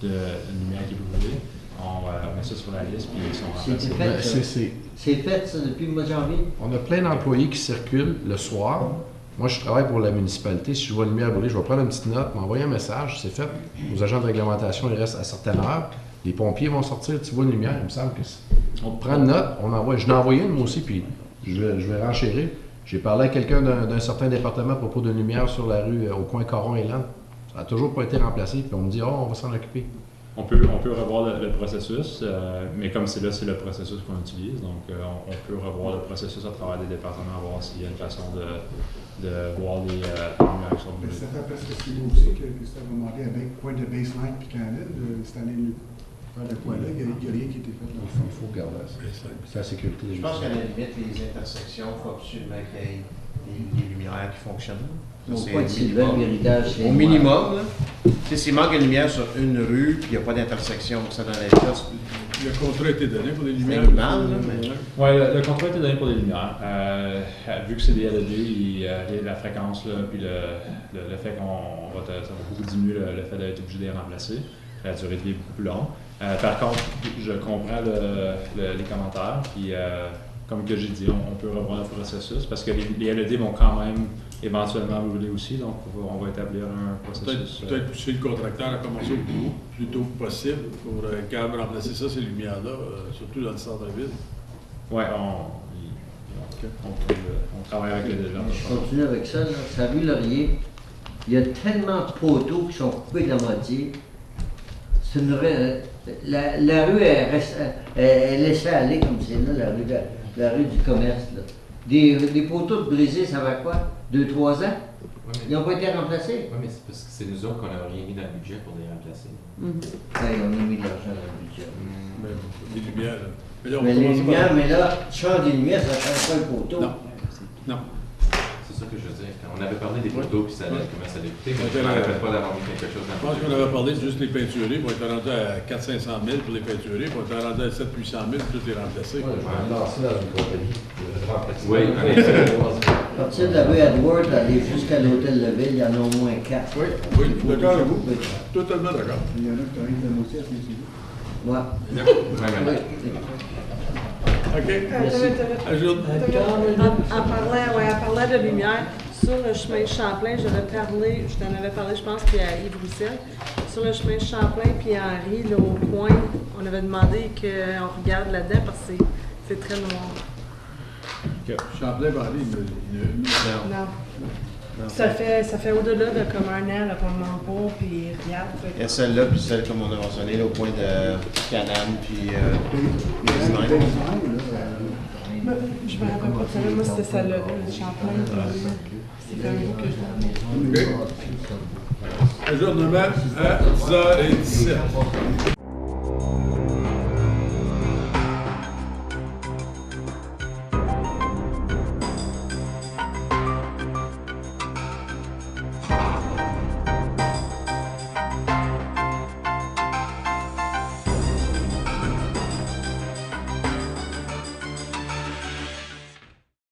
lumière qui est brûlée, on met ça sur la liste puis ils sont remplacés. C'est fait ça depuis le mois de janvier? On a plein d'employés qui circulent le soir. Moi, je travaille pour la municipalité. Si je vois une lumière brûlée, je vais prendre une petite note, m'envoyer un message. C'est fait. Aux agents de réglementation, ils restent à certaines heures. Les pompiers vont sortir. Tu vois une lumière, il me semble que c'est. On prend une note, on envoie. Je l'ai envoyé une, moi aussi, puis je vais renchérir. J'ai parlé à quelqu'un d'un certain département à propos d'une lumière sur la rue au coin Coron et Land. Ça n'a toujours pas été remplacé, puis on me dit, on va s'en occuper. On peut revoir le processus, mais comme c'est le processus qu'on utilise, donc on peut revoir le processus à travers des départements, voir s'il y a une façon de voir les lumières qui sont brûlées. Ça fait parce que c'est vous aussi que ça va demander avec point de baseline puis Canada d'installer le point là, il n'y a rien qui a été fait là. Il faut garder ça. C'est la sécurité des Je pense qu'à la limite, les intersections, il faut absolument qu'il y ait des lumières qui fonctionnent. Au minimum, s'il manque une lumière sur une rue, puis il n'y a pas d'intersection, ça dans les choses. Le contrat a été donné pour les lumières. Oui, le contrat a été donné pour les lumières. Vu que c'est des LED, la fréquence, là, puis le fait qu'on ça va beaucoup diminuer le fait d'être obligé de les remplacer. La durée de vie est beaucoup plus longue. Par contre, je comprends les commentaires, puis comme que j'ai dit, on peut revoir le processus parce que les LED vont quand même éventuellement brûler aussi, donc on va établir un processus. Peut-être pousser le contracteur à commencer au plus tôt possible pour quand même remplacer ça, ces lumières-là, surtout dans le centre-ville. Oui, on travaille avec les gens. Je continue avec ça. Là. Sa rue Laurier, il y a tellement de poteaux qui sont coupés de la moitié. C'est une la rue est laissée aller comme c'est là, la rue du commerce. Là. Des poteaux de brisés, ça va quoi? 2-3 ans? Ouais, ils n'ont pas été remplacés? Oui, mais c'est parce que c'est nous autres qu'on n'a rien mis dans le budget pour les remplacer. Ouais, ils ont mis de l'argent dans le budget. Des lumières, là. Mais les lumières, mais là, tu changes des lumières, ça ne change pas le poteau. Non. C'est ça que je veux dire. On avait parlé des poteaux, puis comment ça allait coûter, mais je ne me rappelle pas d'avoir mis quelque chose dans le budget. Je pense qu'on avait parlé de juste les peinturés, pour être rendu à 400-500 000 pour les peinturés, pour être rendu à 700-800 000 pour tous les remplacer. Ouais, je vais me lancer dans une compagnie. Oui, à partir de la rue Edward, aller jusqu'à l'hôtel de ville, il y en a au moins 4. Oui, d'accord avec vous. Totalement d'accord. Il y en a qui arrivent de aussi à Saint-Cyr. Ouais. OK. Ajoute. En parlant de lumière, sur le chemin de Champlain, je t'en avais parlé, je pense, puis à Yves Roussel. Sur le chemin de Champlain puis Henri, là, au coin, on avait demandé qu'on regarde là-dedans parce que c'est très noir. Champlain, Henri, non. Ça fait au-delà de comme un an là, qu'on n'en pas, puis regarde. Il y a celle-là, puis celle comme on a mentionné, là, au point de Canam, puis je me rappelle pas de celle-là, moi c'était celle-là, le Champlain. C'est comme vous que je l'ai. Ajournement à 10h17.